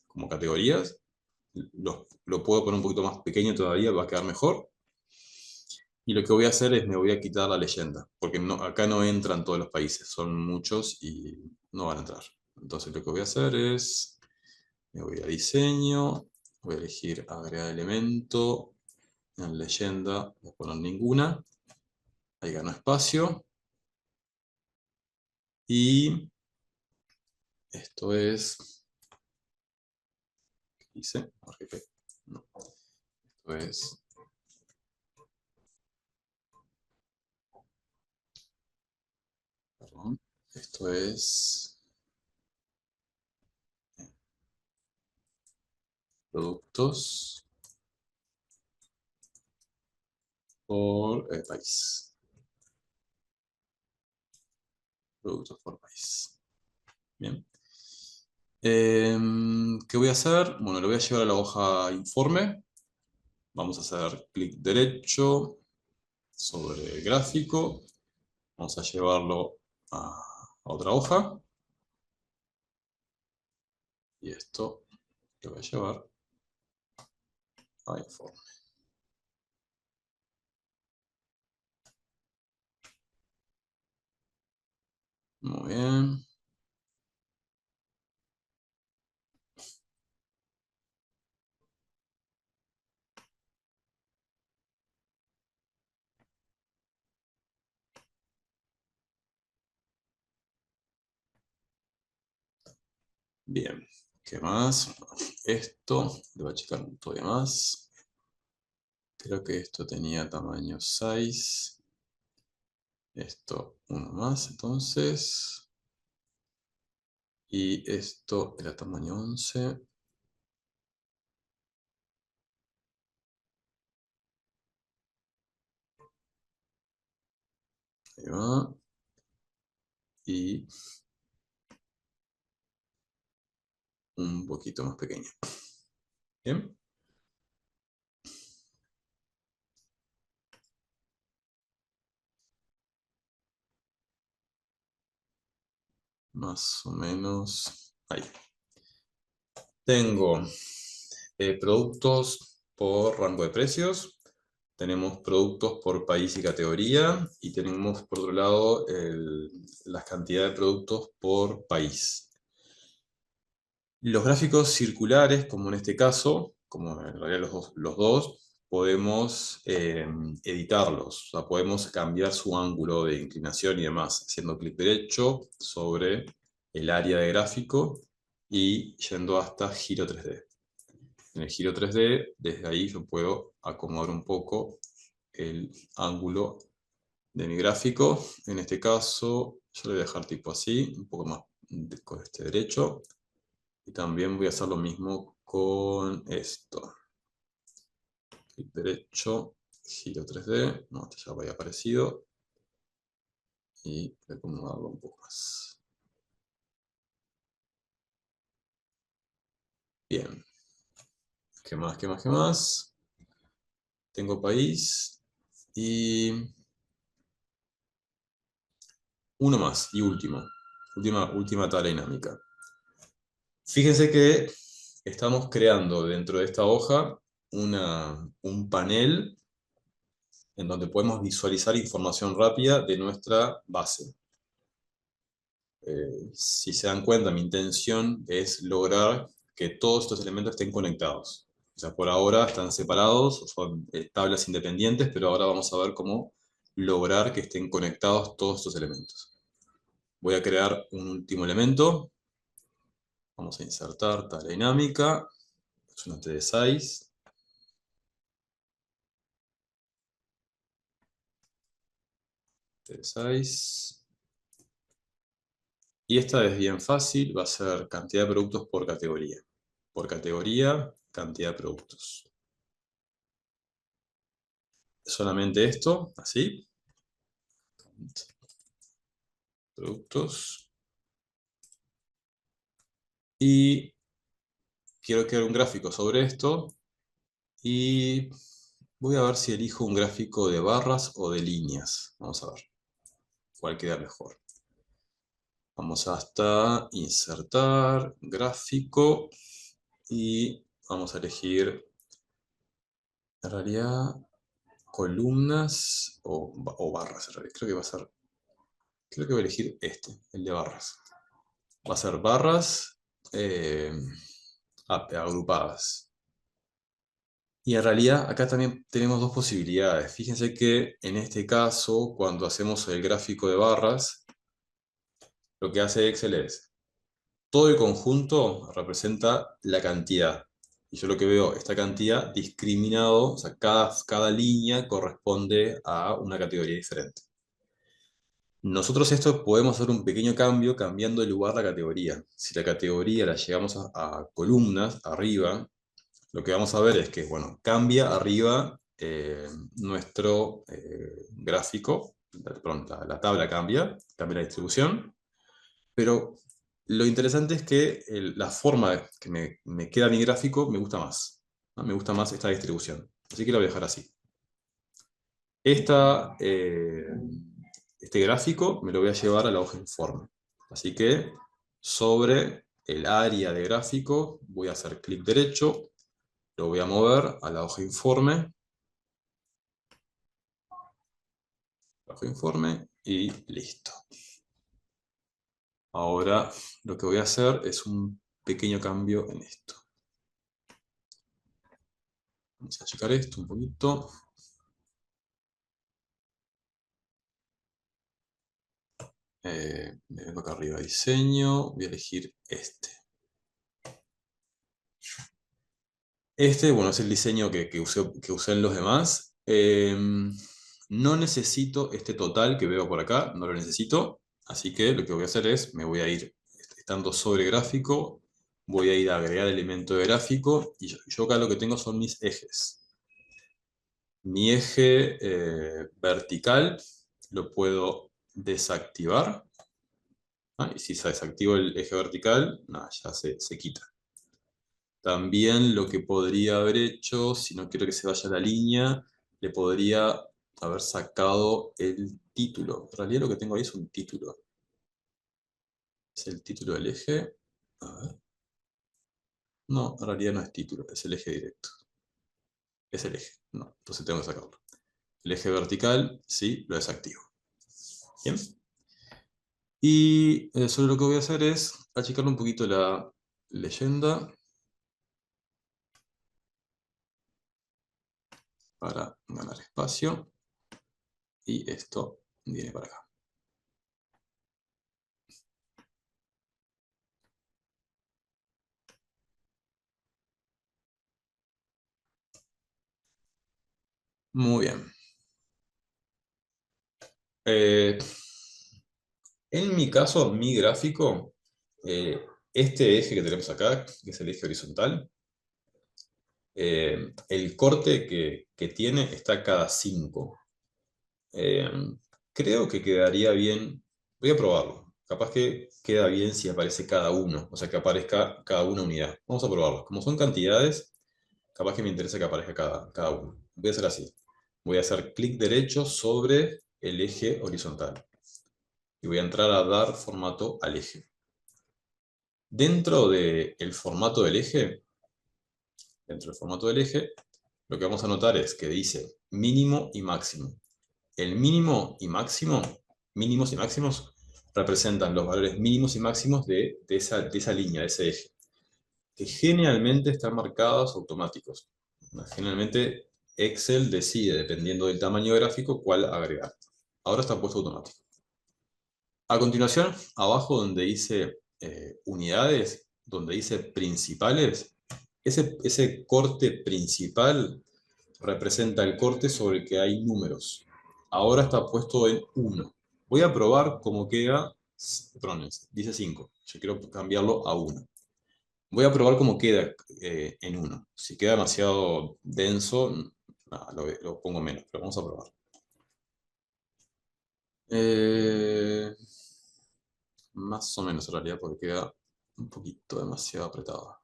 como categorías. Lo puedo poner un poquito más pequeño todavía, va a quedar mejor. Y lo que voy a hacer es me voy a quitar la leyenda, porque acá no entran todos los países, son muchos y no van a entrar. Entonces lo que voy a hacer es, me voy a diseño, voy a elegir agregar elemento, en leyenda no voy a poner ninguna, ahí gano espacio, y esto es, ¿qué hice? RGB. No, esto es, perdón, esto es productos por país. Productos por país. Bien. ¿Qué voy a hacer? Bueno, lo voy a llevar a la hoja informe. Vamos a hacer clic derecho sobre el gráfico. Vamos a llevarlo a otra hoja. Y esto lo voy a llevar a informe. Muy bien. Bien, ¿qué más? Esto, le voy a achicar todavía más. Creo que esto tenía tamaño 6. Esto, uno más, entonces. Y esto era tamaño 11. Ahí va. Y un poquito más pequeño. Bien. Más o menos ahí. Tengo productos por rango de precios. Tenemos productos por país y categoría. Y tenemos, por otro lado, las cantidades de productos por país. Los gráficos circulares, como en este caso, como en realidad los dos, podemos editarlos. O sea, podemos cambiar su ángulo de inclinación y demás, haciendo clic derecho sobre el área de gráfico y yendo hasta giro 3D. En el giro 3D, desde ahí yo puedo acomodar un poco el ángulo de mi gráfico. En este caso, yo le voy a dejar tipo así, un poco más con este derecho. Y también voy a hacer lo mismo con esto. Clic derecho, giro 3D. No, este ya había aparecido. Y voy a acomodarlo un poco más. Bien. ¿Qué más, qué más, qué más? Tengo país. Y uno más, y último. Última tabla dinámica. Fíjense que estamos creando dentro de esta hoja un panel en donde podemos visualizar información rápida de nuestra base. Si se dan cuenta, mi intención es lograr que todos estos elementos estén conectados. O sea, por ahora están separados, son tablas independientes, pero ahora vamos a ver cómo lograr que estén conectados todos estos elementos. Voy a crear un último elemento. Vamos a insertar tabla dinámica. Es una T de 6. T de 6. Y esta es bien fácil, va a ser cantidad de productos por categoría. Por categoría, cantidad de productos. Solamente esto, así. Productos. Y quiero crear un gráfico sobre esto. Y voy a ver si elijo un gráfico de barras o de líneas. Vamos a ver cuál queda mejor. Vamos hasta insertar, gráfico. Y vamos a elegir, en realidad, columnas o barras. En realidad. Creo que voy a elegir este, el de barras. Va a ser barras agrupadas. Y en realidad acá también tenemos dos posibilidades. Fíjense que en este caso, cuando hacemos el gráfico de barras, lo que hace Excel es, todo el conjunto representa la cantidad. Y yo lo que veo, esta cantidad discriminado, o sea, cada línea corresponde a una categoría diferente. Nosotros esto podemos hacer un pequeño cambio cambiando el lugar la categoría. Si la categoría la llegamos a columnas, arriba, lo que vamos a ver es que, bueno, cambia arriba nuestro gráfico, perdón, la tabla cambia la distribución, pero lo interesante es que la forma que me queda mi gráfico me gusta más, ¿no? Me gusta más esta distribución, así que la voy a dejar así. Este gráfico me lo voy a llevar a la hoja informe. Así que sobre el área de gráfico voy a hacer clic derecho, lo voy a mover a la hoja informe, y listo. Ahora lo que voy a hacer es un pequeño cambio en esto. Vamos a checar esto un poquito. Me vengo acá arriba a diseño, voy a elegir este. Bueno, es el diseño que usé en los demás. No necesito este total que veo por acá, no lo necesito. Así que lo que voy a hacer es, me voy a ir, estando sobre gráfico, voy a ir a agregar elemento de gráfico, y yo acá lo que tengo son mis ejes. Mi eje vertical lo puedo desactivar. Y si se desactiva el eje vertical, nada, ya se quita. También lo que podría haber hecho, si no quiero que se vaya la línea, le podría haber sacado el título. En realidad lo que tengo ahí es un título. Es el título del eje. A ver. No, en realidad no es título, es el eje directo. Es el eje. No, entonces tengo que sacarlo. El eje vertical, sí, lo desactivo. Bien. Y solo lo que voy a hacer es achicarle un poquito la leyenda para ganar espacio. Y esto viene para acá. Muy bien. En mi caso, mi gráfico, este eje que tenemos acá, que es el eje horizontal, el corte que tiene está cada 5. Creo que quedaría bien, voy a probarlo, capaz que queda bien si aparece cada uno, o sea que aparezca cada una unidad. Vamos a probarlo. Como son cantidades, capaz que me interesa que aparezca cada uno. Voy a hacer así. Voy a hacer clic derecho sobre el eje horizontal. Y voy a entrar a dar formato al eje. Dentro del formato del eje, lo que vamos a notar es que dice mínimo y máximo. El mínimo y máximo, mínimos y máximos, representan los valores mínimos y máximos de esa línea, de ese eje, que generalmente están marcados automáticos. Generalmente Excel decide, dependiendo del tamaño gráfico, cuál agregar. Ahora está puesto automático. A continuación, abajo donde dice unidades, donde dice principales, ese corte principal representa el corte sobre el que hay números. Ahora está puesto en 1. Voy a probar cómo queda, perdón, dice 5. Yo quiero cambiarlo a 1. Voy a probar cómo queda en 1. Si queda demasiado denso, nada, lo pongo menos, pero vamos a probar. Más o menos en realidad, porque queda un poquito demasiado apretado.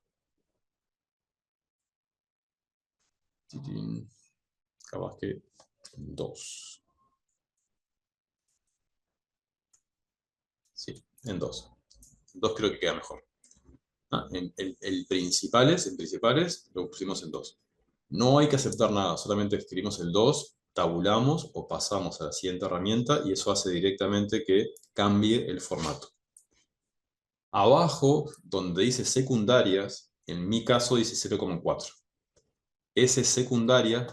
Capaz que 2. Sí, en 2. 2 creo que queda mejor. En principales lo pusimos en 2. No hay que aceptar nada, solamente escribimos el 2, tabulamos o pasamos a la siguiente herramienta y eso hace directamente que cambie el formato. Abajo, donde dice secundarias, en mi caso dice 0,4. Ese secundario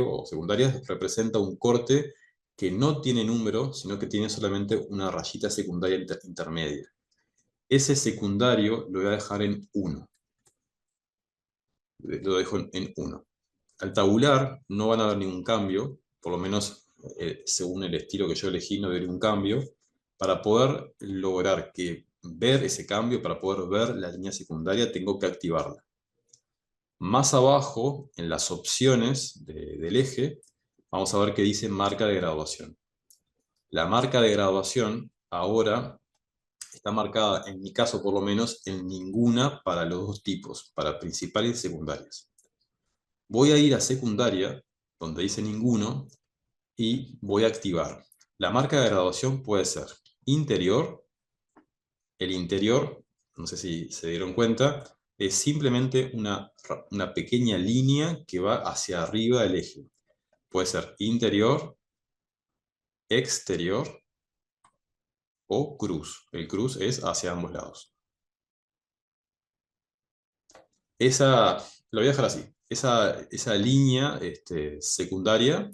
o secundarias representa un corte que no tiene número, sino que tiene solamente una rayita secundaria intermedia. Ese secundario lo voy a dejar en 1. Lo dejo en 1. Al tabular no van a haber ningún cambio, por lo menos según el estilo que yo elegí no haber un cambio. Para poder lograr ver ese cambio, para poder ver la línea secundaria, tengo que activarla. Más abajo, en las opciones del eje, vamos a ver que dice marca de graduación. La marca de graduación ahora está marcada, en mi caso por lo menos, en ninguna para los dos tipos, para principales y secundarias. Voy a ir a secundaria, donde dice ninguno, y voy a activar. La marca de graduación puede ser interior. El interior, no sé si se dieron cuenta, es simplemente una pequeña línea que va hacia arriba del eje. Puede ser interior, exterior o cruz. El cruz es hacia ambos lados. Lo voy a dejar así. Esa línea secundaria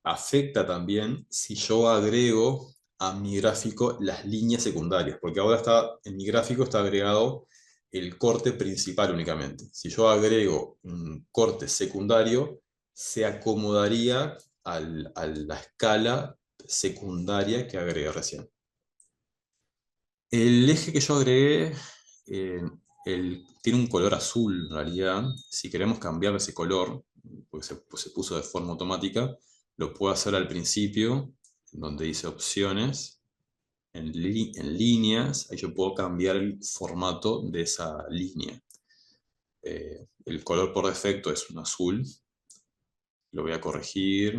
afecta también si yo agrego a mi gráfico las líneas secundarias, porque ahora en mi gráfico está agregado el corte principal únicamente. Si yo agrego un corte secundario, se acomodaría a la escala secundaria que agregué recién. El eje que yo agregué eh, tiene un color azul en realidad. Si queremos cambiar ese color, porque se puso de forma automática, lo puedo hacer al principio, donde dice opciones, en líneas, ahí yo puedo cambiar el formato de esa línea. El color por defecto es un azul, lo voy a corregir,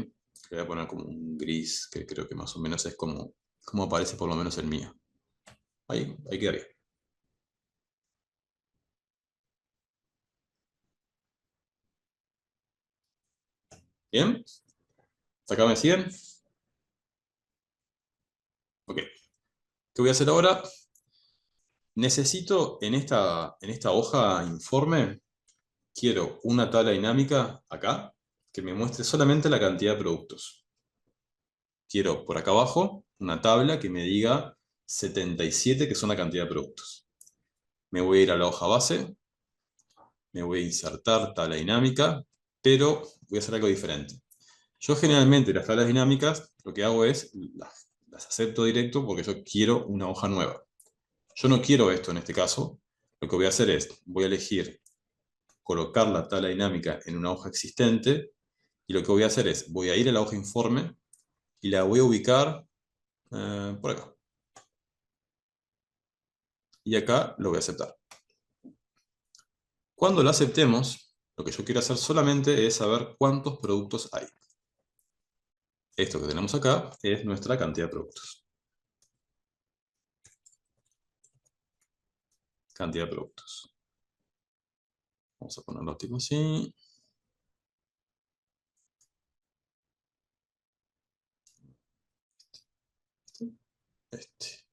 le voy a poner como un gris, que creo que más o menos es como aparece por lo menos el mío. Ahí quedaría. ¿Bien? ¿Hasta acá me siguen? Ok. ¿Qué voy a hacer ahora? Necesito en esta hoja informe, quiero una tabla dinámica acá que me muestre solamente la cantidad de productos. Quiero por acá abajo una tabla que me diga 77, que son la cantidad de productos. Me voy a ir a la hoja base, me voy a insertar tabla dinámica, pero voy a hacer algo diferente. Yo generalmente las tablas dinámicas lo que hago es las acepto directo porque yo quiero una hoja nueva. Yo no quiero esto en este caso. Lo que voy a hacer es, voy a elegir colocar la tabla dinámica en una hoja existente, y lo que voy a hacer es, voy a ir a la hoja informe y la voy a ubicar por acá. Y acá lo voy a aceptar. Cuando lo aceptemos, lo que yo quiero hacer solamente es saber cuántos productos hay. Esto que tenemos acá es nuestra cantidad de productos. Cantidad de productos. Vamos a ponerlo tipo así. Este.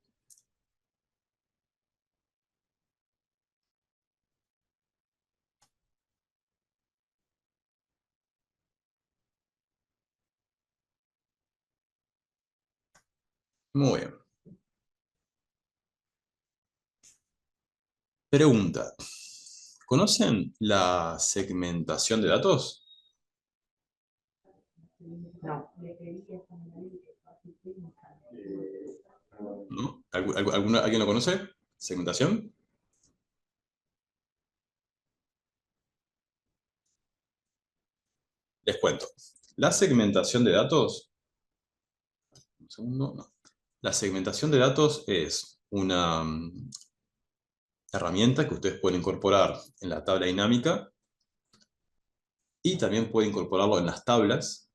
Muy bien. Pregunta. ¿Conocen la segmentación de datos? No. ¿No? ¿Alguien lo conoce? ¿Segmentación? Les cuento. La segmentación de datos. Un segundo, no. La segmentación de datos es una herramienta que ustedes pueden incorporar en la tabla dinámica y también pueden incorporarlo en las tablas,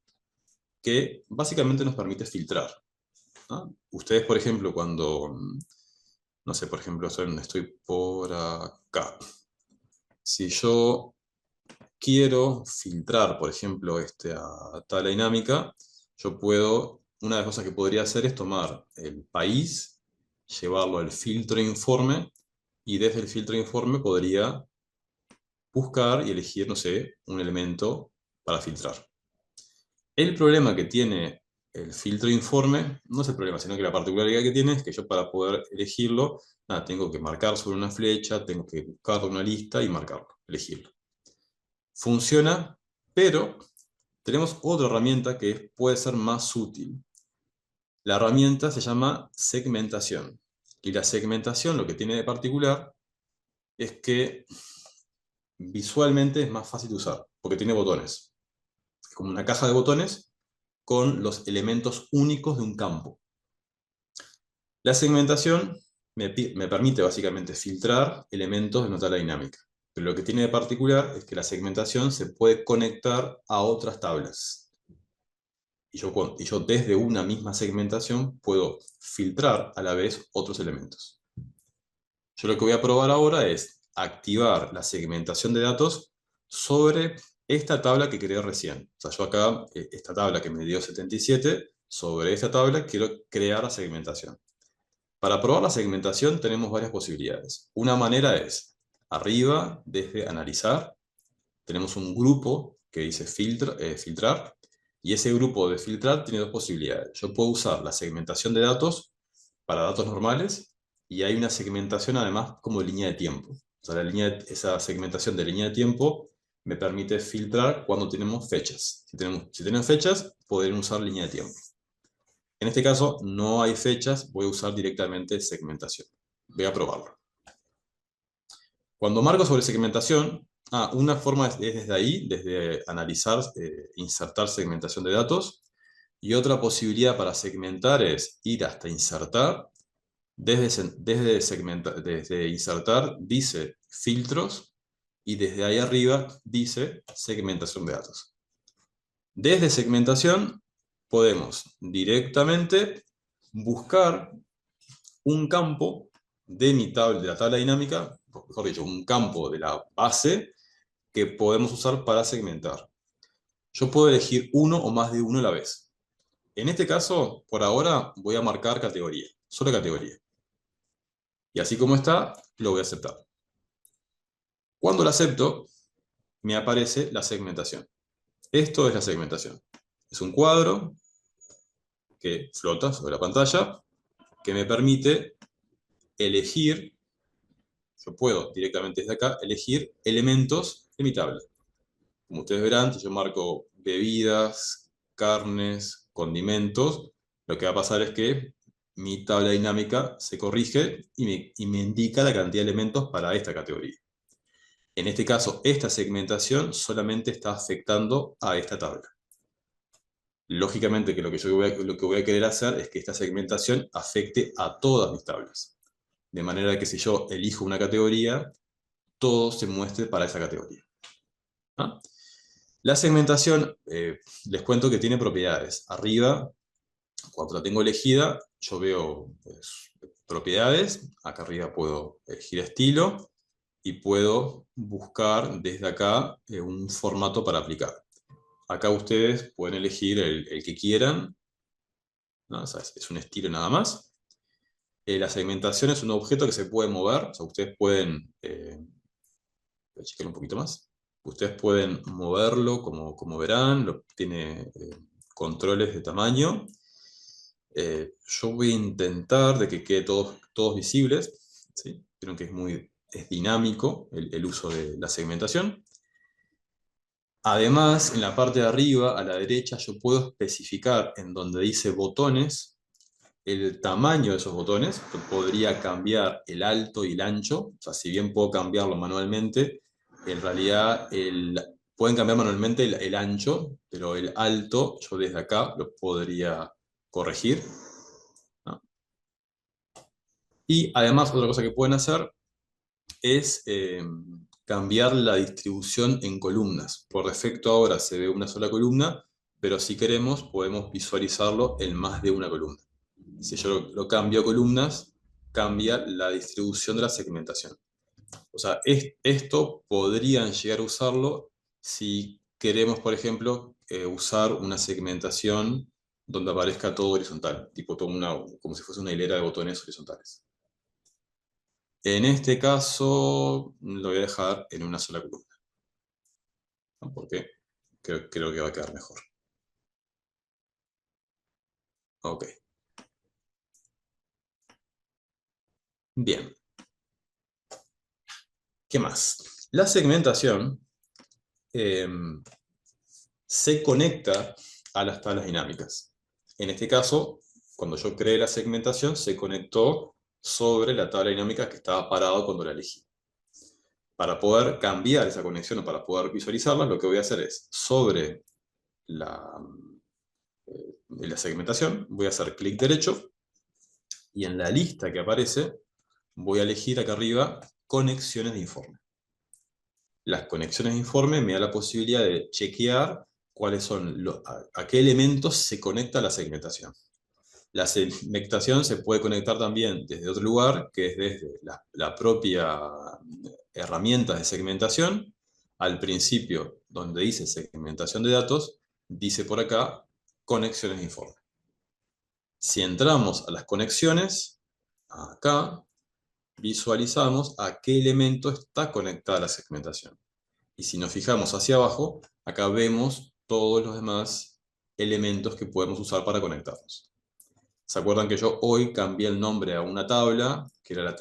que básicamente nos permite filtrar, ¿no? Ustedes, por ejemplo, cuando, no sé, por ejemplo, estoy por acá. Si yo quiero filtrar, por ejemplo, esta tabla dinámica, yo puedo, una de las cosas que podría hacer es tomar el país, llevarlo al filtro informe, y desde el filtro informe podría buscar y elegir, no sé, un elemento para filtrar. El problema que tiene el filtro informe, no es el problema, sino que la particularidad que tiene es que yo, para poder elegirlo, nada, tengo que marcar sobre una flecha, tengo que buscar una lista y marcarlo, elegirlo. Funciona, pero tenemos otra herramienta que puede ser más útil. La herramienta se llama segmentación. Y la segmentación, lo que tiene de particular es que visualmente es más fácil de usar, porque tiene botones. Es como una caja de botones con los elementos únicos de un campo. La segmentación me permite básicamente filtrar elementos de una tabla dinámica. Pero lo que tiene de particular es que la segmentación se puede conectar a otras tablas. Y yo desde una misma segmentación puedo filtrar a la vez otros elementos. Yo lo que voy a probar ahora es activar la segmentación de datos sobre esta tabla que creé recién. O sea, yo acá, esta tabla que me dio 77, sobre esta tabla quiero crear la segmentación. Para probar la segmentación tenemos varias posibilidades. Una manera es, arriba, desde analizar, tenemos un grupo que dice filtrar, y ese grupo de filtrar tiene dos posibilidades. Yo puedo usar la segmentación de datos para datos normales, y hay una segmentación además como línea de tiempo. O sea, esa segmentación de línea de tiempo me permite filtrar cuando tenemos fechas. Si tenemos fechas, podrán usar línea de tiempo. En este caso, no hay fechas, voy a usar directamente segmentación. Voy a probarlo. Cuando marco sobre segmentación, una forma es desde ahí, desde analizar, insertar segmentación de datos, y otra posibilidad para segmentar es ir hasta insertar. Desde insertar dice filtros, y desde ahí arriba dice segmentación de datos. Desde segmentación podemos directamente buscar un campo de la tabla dinámica, mejor dicho, un campo de la base que podemos usar para segmentar. Yo puedo elegir uno o más de uno a la vez. En este caso, por ahora, voy a marcar categoría, solo categoría. Y así como está, lo voy a aceptar. Cuando lo acepto, me aparece la segmentación. Esto es la segmentación. Es un cuadro que flota sobre la pantalla, que me permite elegir, yo puedo directamente desde acá, elegir elementos de mi tabla. Como ustedes verán, si yo marco bebidas, carnes, condimentos, lo que va a pasar es que mi tabla dinámica se corrige y me indica la cantidad de elementos para esta categoría. En este caso, esta segmentación solamente está afectando a esta tabla. Lógicamente que lo que voy a querer hacer es que esta segmentación afecte a todas mis tablas. De manera que si yo elijo una categoría, todo se muestre para esa categoría. ¿Ah? La segmentación, les cuento que tiene propiedades. Arriba, cuando la tengo elegida, yo veo propiedades. Acá arriba puedo elegir estilo y puedo buscar desde acá un formato para aplicar. Acá ustedes pueden elegir el que quieran, ¿no? O sea, es un estilo nada más. La segmentación es un objeto que se puede mover, o sea, ustedes pueden, voy a chequear un poquito más, ustedes pueden moverlo como verán, tiene controles de tamaño. Yo voy a intentar de que quede todos visibles, ¿sí? Creo que es dinámico el uso de la segmentación. Además, en la parte de arriba, a la derecha, yo puedo especificar en donde dice botones, el tamaño de esos botones. Yo podría cambiar el alto y el ancho. O sea, si bien puedo cambiarlo manualmente, en realidad pueden cambiar manualmente el ancho, pero el alto yo desde acá lo podría corregir, ¿no? Y además, otra cosa que pueden hacer es cambiar la distribución en columnas. Por defecto ahora se ve una sola columna, pero si queremos podemos visualizarlo en más de una columna. Si yo lo cambio a columnas, cambia la distribución de la segmentación. O sea, esto podrían llegar a usarlo si queremos, por ejemplo, usar una segmentación donde aparezca todo horizontal, tipo como si fuese una hilera de botones horizontales. En este caso, lo voy a dejar en una sola columna, ¿no? Porque creo que va a quedar mejor. Ok. Bien. ¿Qué más? La segmentación se conecta a las tablas dinámicas. En este caso, cuando yo creé la segmentación, se conectó sobre la tabla dinámica que estaba parado cuando la elegí. Para poder cambiar esa conexión o para poder visualizarla, lo que voy a hacer es, sobre la segmentación, voy a hacer clic derecho, y en la lista que aparece, voy a elegir acá arriba, conexiones de informe. Las conexiones de informe me da la posibilidad de chequear cuáles son a qué elementos se conecta la segmentación. La segmentación se puede conectar también desde otro lugar, que es desde la propia herramienta de segmentación. Al principio, donde dice segmentación de datos, dice por acá conexiones de informe. Si entramos a las conexiones, acá visualizamos a qué elemento está conectada la segmentación. Y si nos fijamos hacia abajo, acá vemos todos los demás elementos que podemos usar para conectarnos. ¿Se acuerdan que yo hoy cambié el nombre a una tabla, que era la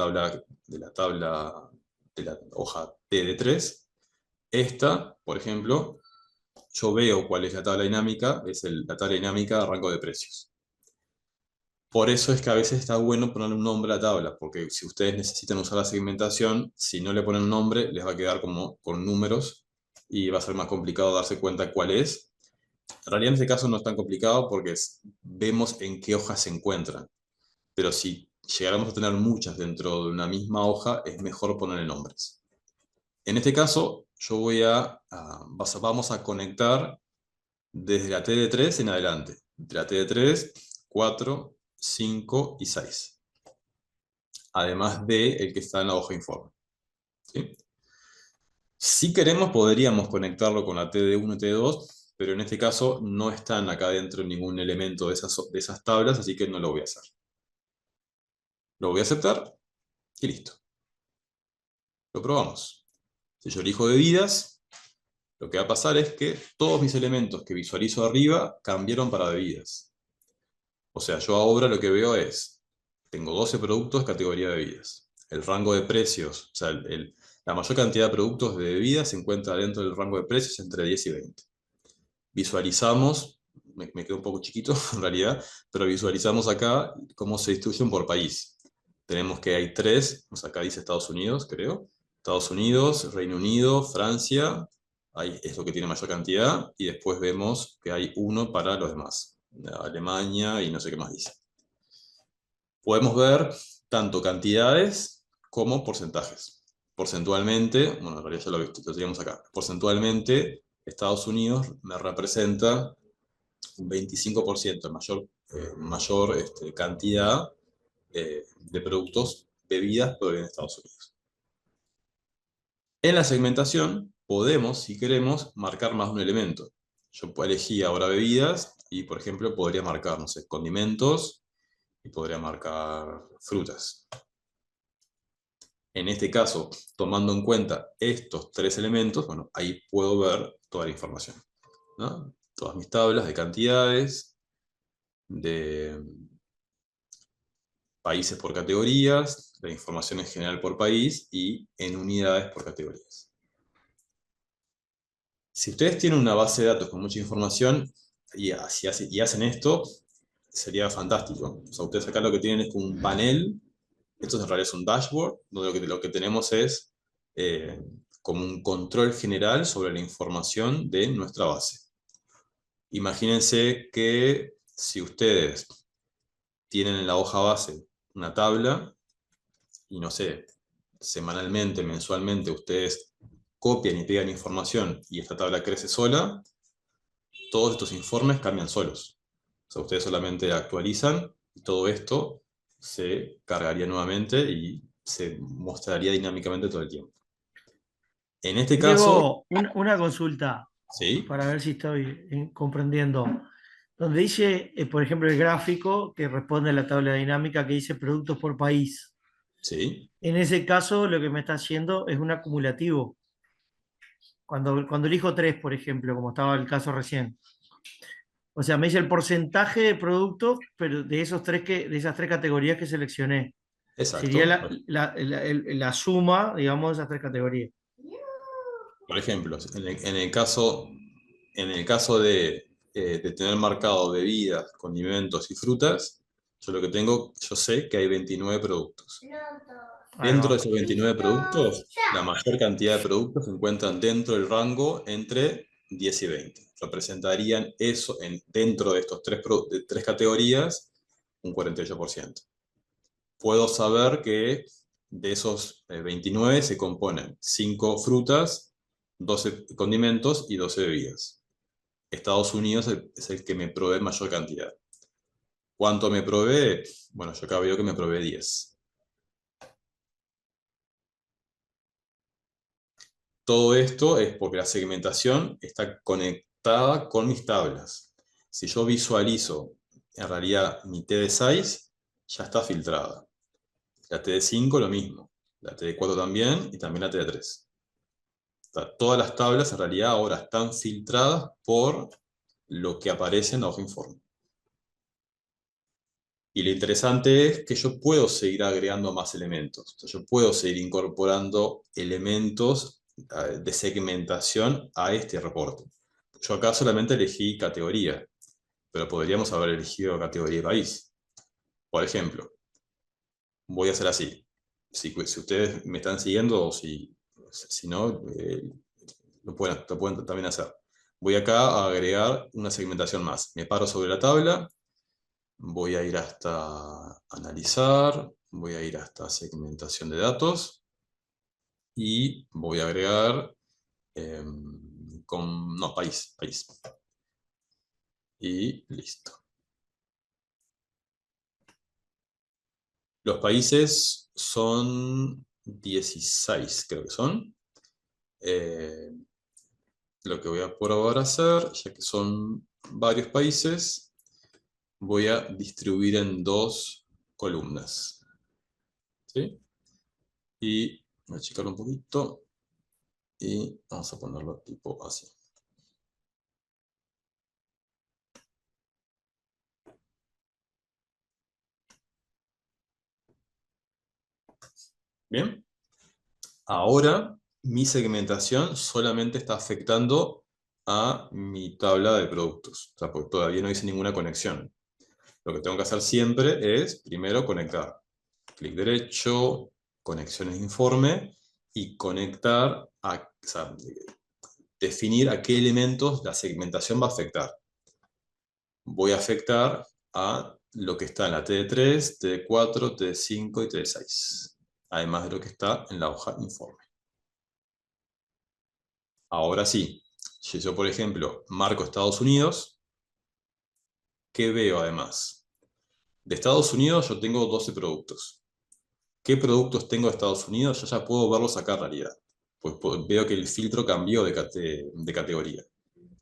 tabla de la hoja T de 3. Esta, por ejemplo, yo veo cuál es la tabla dinámica, es la tabla dinámica de rango de precios. Por eso es que a veces está bueno ponerle un nombre a la tabla, porque si ustedes necesitan usar la segmentación, si no le ponen un nombre, les va a quedar como con números y va a ser más complicado darse cuenta cuál es. En realidad en este caso no es tan complicado porque vemos en qué hojas se encuentran, pero si llegáramos a tener muchas dentro de una misma hoja, es mejor ponerle nombres. En este caso, yo vamos a conectar desde la T de 3 en adelante. De la T de 3, 4, 5 y 6. Además de el que está en la hoja informe. ¿Sí? Si queremos, podríamos conectarlo con la T de 1 y T de 2, pero en este caso no están acá dentro ningún elemento de esas tablas, así que no lo voy a hacer. Lo voy a aceptar y listo. Lo probamos. Si yo elijo bebidas, lo que va a pasar es que todos mis elementos que visualizo arriba cambiaron para bebidas. O sea, yo ahora lo que veo es, tengo 12 productos categoría bebidas. El rango de precios, o sea, la mayor cantidad de productos de bebidas se encuentra dentro del rango de precios entre 10 y 20. Visualizamos, me quedo un poco chiquito en realidad, pero visualizamos acá cómo se distribuyen por país. Tenemos que hay 3, o sea, acá dice Estados Unidos, creo. Estados Unidos, Reino Unido, Francia, ahí es lo que tiene mayor cantidad, y después vemos que hay 1 para los demás. Alemania y no sé qué más dice. Podemos ver tanto cantidades como porcentajes. Porcentualmente, bueno, en realidad ya lo teníamos acá. Porcentualmente, Estados Unidos me representa un 25%, mayor cantidad de productos, bebidas, pero en Estados Unidos. En la segmentación podemos, si queremos, marcar más de un elemento. Yo elegí ahora bebidas y, por ejemplo, podría marcar, no sé, condimentos y podría marcar frutas. En este caso, tomando en cuenta estos 3 elementos, bueno, ahí puedo ver toda la información, ¿no? Todas mis tablas de cantidades, de países por categorías, la información en general por país y en unidades por categorías. Si ustedes tienen una base de datos con mucha información y hacen esto, sería fantástico. O sea, ustedes acá lo que tienen es un panel, esto en realidad es un dashboard, donde lo que tenemos es como un control general sobre la información de nuestra base. Imagínense que si ustedes tienen en la hoja base una tabla, y no sé, semanalmente, mensualmente, ustedes copian y pegan información y esta tabla crece sola, todos estos informes cambian solos. O sea, ustedes solamente actualizan y todo esto se cargaría nuevamente y se mostraría dinámicamente todo el tiempo. En este caso, Diego, una consulta ¿sí? para ver si estoy comprendiendo. Donde dice, por ejemplo, el gráfico que responde a la tabla dinámica que dice productos por país. ¿Sí? En ese caso, lo que me está haciendo es un acumulativo. Cuando elijo 3, por ejemplo, como estaba el caso recién. O sea, me dice el porcentaje de productos, pero de de esas 3 categorías que seleccioné. Sería Exacto. la suma, digamos, de esas 3 categorías. Por ejemplo, en el caso de tener marcado bebidas, condimentos y frutas, yo sé que hay 29 productos. Ahí Dentro de va. esos 29 productos, la mayor cantidad de productos se encuentran dentro del rango entre 10 y 20. Representarían eso dentro de estos tres categorías un 48%. Puedo saber que de esos 29 se componen 5 frutas, 12 condimentos y 12 bebidas. Estados Unidos es el que me provee mayor cantidad. ¿Cuánto me provee? Bueno, yo acá veo que me provee 10. Todo esto es porque la segmentación está conectada con mis tablas. Si yo visualizo, en realidad, mi T de 6 ya está filtrada. La T de 5 lo mismo. La T de 4 también y también la T de 3. Todas las tablas en realidad ahora están filtradas por lo que aparece en la hoja informe. Y lo interesante es que yo puedo seguir agregando más elementos. O sea, yo puedo seguir incorporando elementos de segmentación a este reporte. Yo acá solamente elegí categoría, pero podríamos haber elegido categoría de país. Por ejemplo, voy a hacer así. Si ustedes me están siguiendo o si no, lo pueden también hacer. Voy acá a agregar una segmentación más. Me paro sobre la tabla, voy a ir hasta analizar, voy a ir hasta segmentación de datos y voy a agregar no, país. Y listo. Los países son 16, creo que son. Lo que voy a probar a hacer, ya que son varios países, voy a distribuir en dos columnas. ¿Sí? Y voy a achicarlo un poquito y vamos a ponerlo tipo así. Bien. Ahora mi segmentación solamente está afectando a mi tabla de productos. O sea, porque todavía no hice ninguna conexión. Lo que tengo que hacer siempre es, primero, conectar. Clic derecho, conexiones de informe, y conectar, o sea, definir a qué elementos la segmentación va a afectar. Voy a afectar a lo que está en la TD3, TD4, TD5 y TD6. Además de lo que está en la hoja informe. Ahora sí, si yo, por ejemplo, marco Estados Unidos, ¿qué veo además? De Estados Unidos yo tengo 12 productos. ¿Qué productos tengo de Estados Unidos? Yo ya puedo verlos acá en realidad. Pues veo que el filtro cambió de categoría.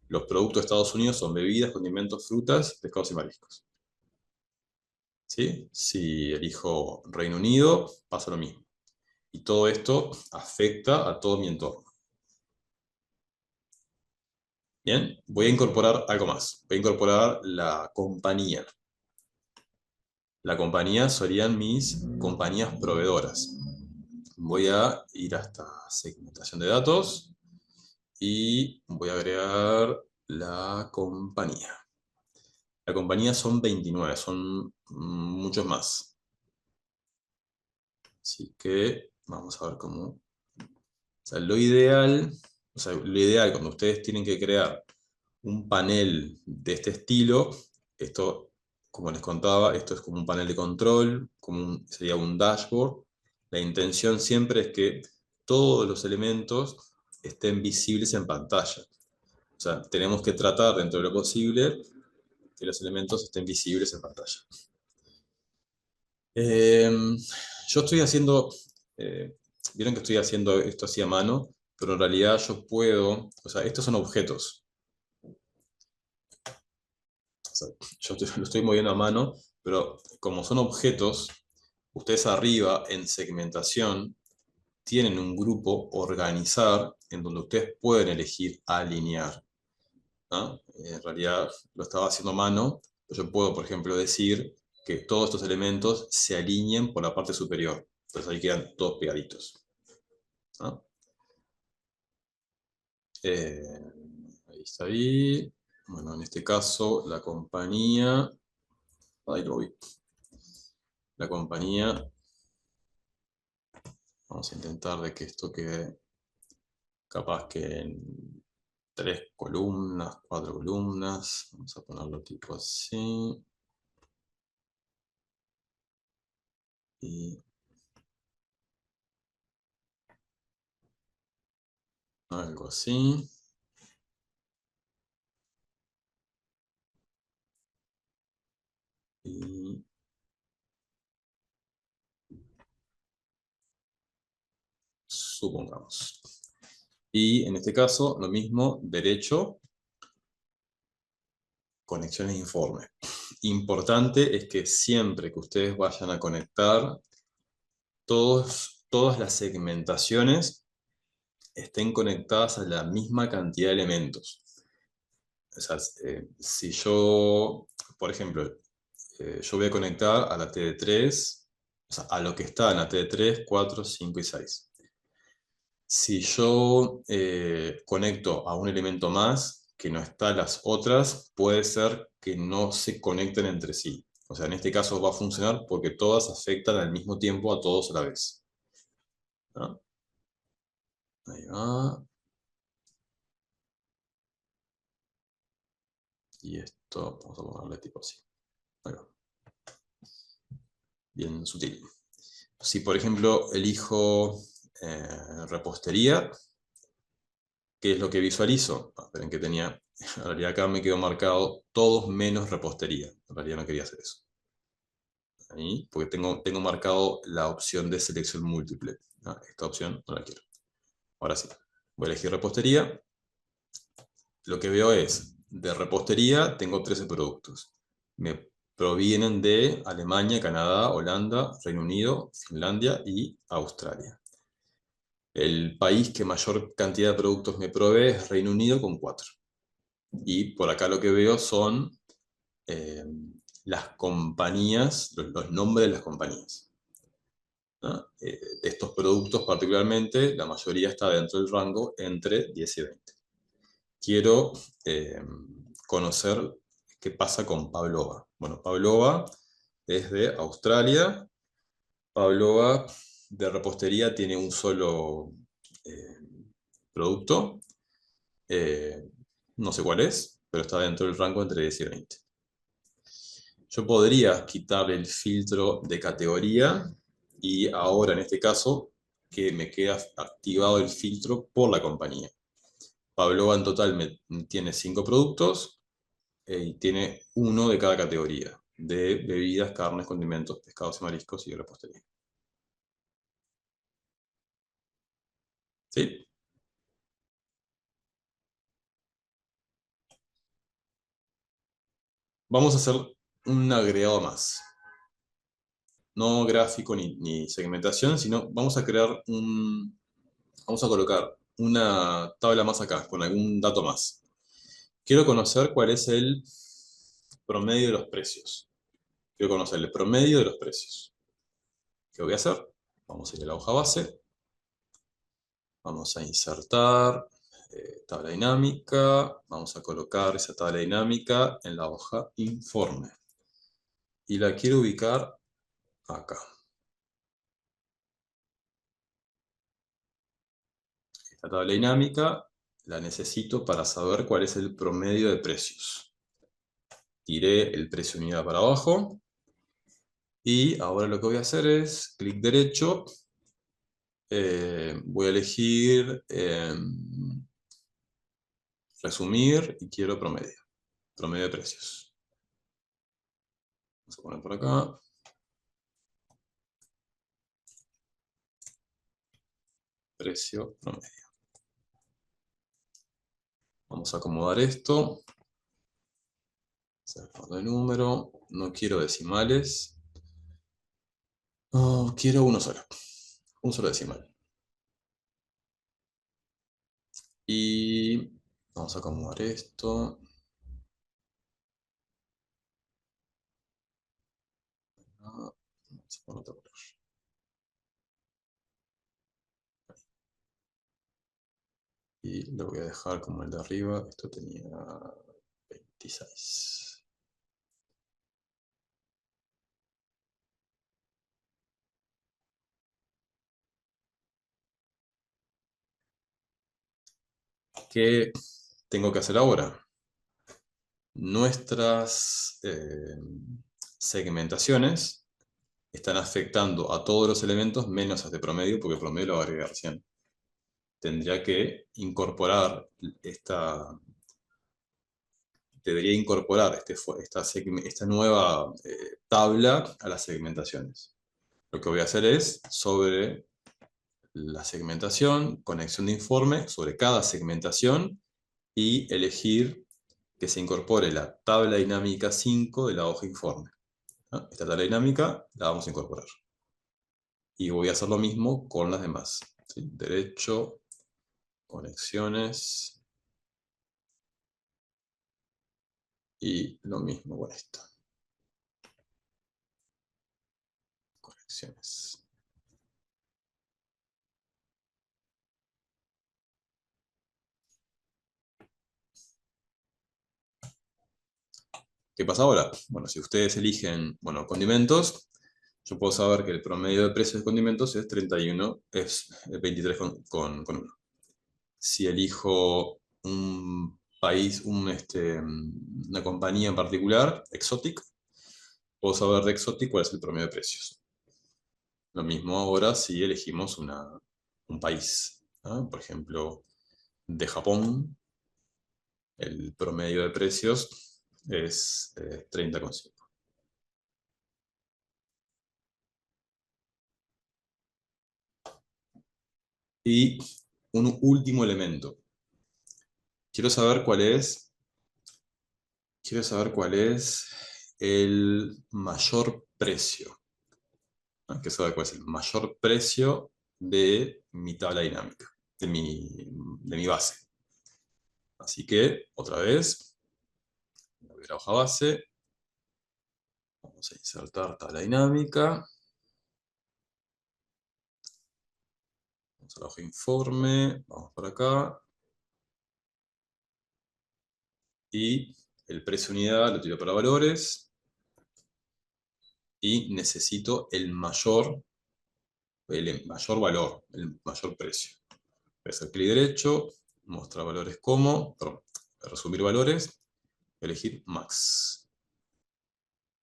Los productos de Estados Unidos son bebidas, condimentos, frutas, pescados y mariscos. ¿Sí? Si elijo Reino Unido, pasa lo mismo. Y todo esto afecta a todo mi entorno. Bien, voy a incorporar algo más. Voy a incorporar la compañía. La compañía serían mis compañías proveedoras. Voy a ir hasta segmentación de datos y voy a agregar la compañía. La compañía son 29, son muchos más. Así que vamos a ver cómo. O sea, lo ideal cuando ustedes tienen que crear un panel de este estilo, esto, como les contaba, esto es como un panel de control, sería un dashboard. La intención siempre es que todos los elementos estén visibles en pantalla. O sea, tenemos que tratar dentro de lo posible que los elementos estén visibles en pantalla. Yo estoy haciendo, vieron que estoy haciendo esto así a mano, pero en realidad yo puedo, o sea, estos son objetos. O sea, yo lo estoy moviendo a mano, pero como son objetos, ustedes arriba en segmentación tienen un grupo organizar en donde ustedes pueden elegir alinear, ¿no? En realidad lo estaba haciendo a mano, pero yo puedo, por ejemplo, decir que todos estos elementos se alineen por la parte superior. Entonces ahí quedan todos pegaditos, ¿no? Ahí está ahí. Bueno, en este caso la compañía, ahí lo vi. La compañía, vamos a intentar de que esto quede capaz que en 3 columnas, 4 columnas. Vamos a ponerlo tipo así. Y algo así. Y supongamos. Y en este caso, lo mismo, derecho, conexiones de informe. Importante es que siempre que ustedes vayan a conectar, todas las segmentaciones estén conectadas a la misma cantidad de elementos. O sea, si yo, por ejemplo, yo voy a conectar a la T de 3, o sea, a lo que está en la T de 3, 4, 5 y 6. Si yo conecto a un elemento más que no está en las otras, puede ser que no se conecten entre sí. O sea, en este caso va a funcionar porque todas afectan al mismo tiempo a todos a la vez. ¿No? Ahí va. Y esto, vamos a ponerle tipo así. Ahí va. Bien sutil. Si por ejemplo elijo repostería, ¿qué es lo que visualizo? Esperen que tenía, en realidad acá me quedó marcado todos menos repostería. En realidad no quería hacer eso. Ahí, porque tengo marcado la opción de selección múltiple. Esta opción no la quiero. Ahora sí, voy a elegir repostería. Lo que veo es, de repostería tengo 13 productos. Me provienen de Alemania, Canadá, Holanda, Reino Unido, Finlandia y Australia. El país que mayor cantidad de productos me provee es Reino Unido con 4. Y por acá lo que veo son las compañías, los nombres de las compañías, ¿no? De estos productos particularmente, la mayoría está dentro del rango entre 10 y 20. Quiero conocer qué pasa con Pavlova. Bueno, Pavlova es de Australia. Pavlova de repostería tiene un solo eh, producto. No sé cuál es, pero está dentro del rango entre 10 y 20. Yo podría quitarle el filtro de categoría y ahora en este caso que me queda activado el filtro por la compañía. Pavlova en total tiene 5 productos y tiene uno de cada categoría, de bebidas, carnes, condimentos, pescados y mariscos y repostería. ¿Sí? Vamos a hacer un agregado más. No gráfico ni segmentación, sino vamos a crear vamos a colocar una tabla más acá, con algún dato más. Quiero conocer cuál es el promedio de los precios. Quiero conocer el promedio de los precios. ¿Qué voy a hacer? Vamos a ir a la hoja base. Vamos a insertar tabla dinámica. Vamos a colocar esa tabla dinámica en la hoja informe. Y la quiero ubicar acá. Esta tabla dinámica la necesito para saber cuál es el promedio de precios. Tiré el precio unidad para abajo. Y ahora lo que voy a hacer es clic derecho. Voy a elegir resumir y quiero promedio. Promedio de precios. Vamos a poner por acá. Precio promedio. Vamos a acomodar esto. Cerrando el número. No quiero decimales. No, quiero uno solo. Un solo decimal. Y vamos a acomodar esto. Vamos a poner otro color. Y lo voy a dejar como el de arriba. Esto tenía 26. ¿Qué tengo que hacer ahora? Nuestras segmentaciones están afectando a todos los elementos menos a este promedio, porque el promedio lo agregué recién. Tendría que incorporar debería incorporar esta nueva tabla a las segmentaciones. Lo que voy a hacer es, sobre la segmentación, conexión de informe, sobre cada segmentación, y elegir que se incorpore la tabla dinámica 5 de la hoja informe. Esta tabla dinámica la vamos a incorporar. Y voy a hacer lo mismo con las demás. ¿Sí? Derecho, conexiones, y lo mismo con esto. acciones. ¿Qué pasa ahora? Bueno, si ustedes eligen, bueno, condimentos, yo puedo saber que el promedio de precios de condimentos es 31, es 23 con 1. Si elijo un país, una compañía en particular, Exotic, puedo saber de Exotic cuál es el promedio de precios. Lo mismo ahora si elegimos un país, ¿no? Por ejemplo, de Japón, el promedio de precios es 30,5. Y un último elemento. Quiero saber cuál es el mayor precio. Hay que saber cuál es el mayor precio de mi tabla dinámica, de mi base. Así que, otra vez, voy a la hoja base. Vamos a insertar tabla dinámica. Vamos a la hoja informe. Vamos por acá. Y el precio unidad lo tiro para valores. Y necesito el mayor valor, el mayor precio. Voy a hacer clic derecho, mostrar valores como, perdón, resumir valores, elegir max.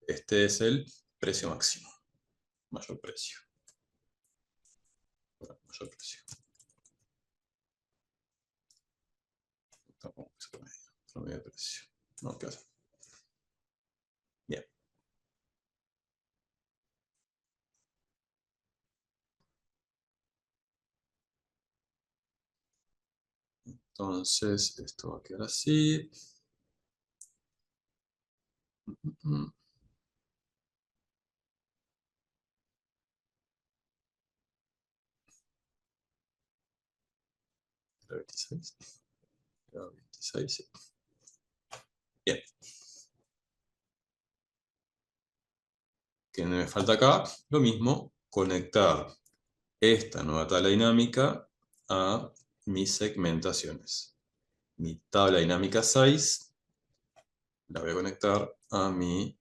Este es el precio máximo, mayor precio. Bueno, mayor precio. Promedio de precio. No, ¿qué hace? Bien. Entonces, esto va a quedar así. 26. 26, sí. Bien. ¿Qué me falta acá? Lo mismo, conectar esta nueva tabla dinámica a mis segmentaciones. Mi tabla dinámica 6 la voy a conectar a mi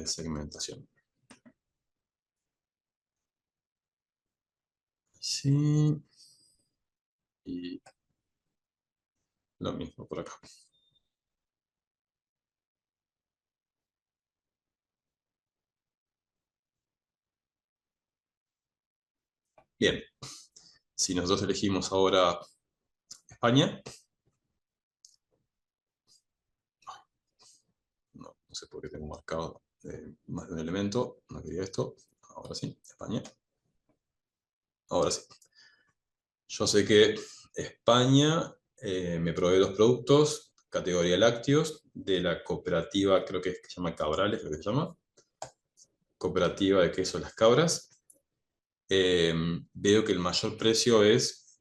segmentación. Sí. Y lo mismo por acá. Bien. Si nosotros elegimos ahora España. No sé por qué tengo marcado más de un elemento. No quería esto. Ahora sí, España. Ahora sí. Yo sé que España me provee dos productos, categoría lácteos, de la cooperativa, creo que se llama Cabrales, creo que se llama. Cooperativa de queso Las Cabras. Veo que el mayor precio es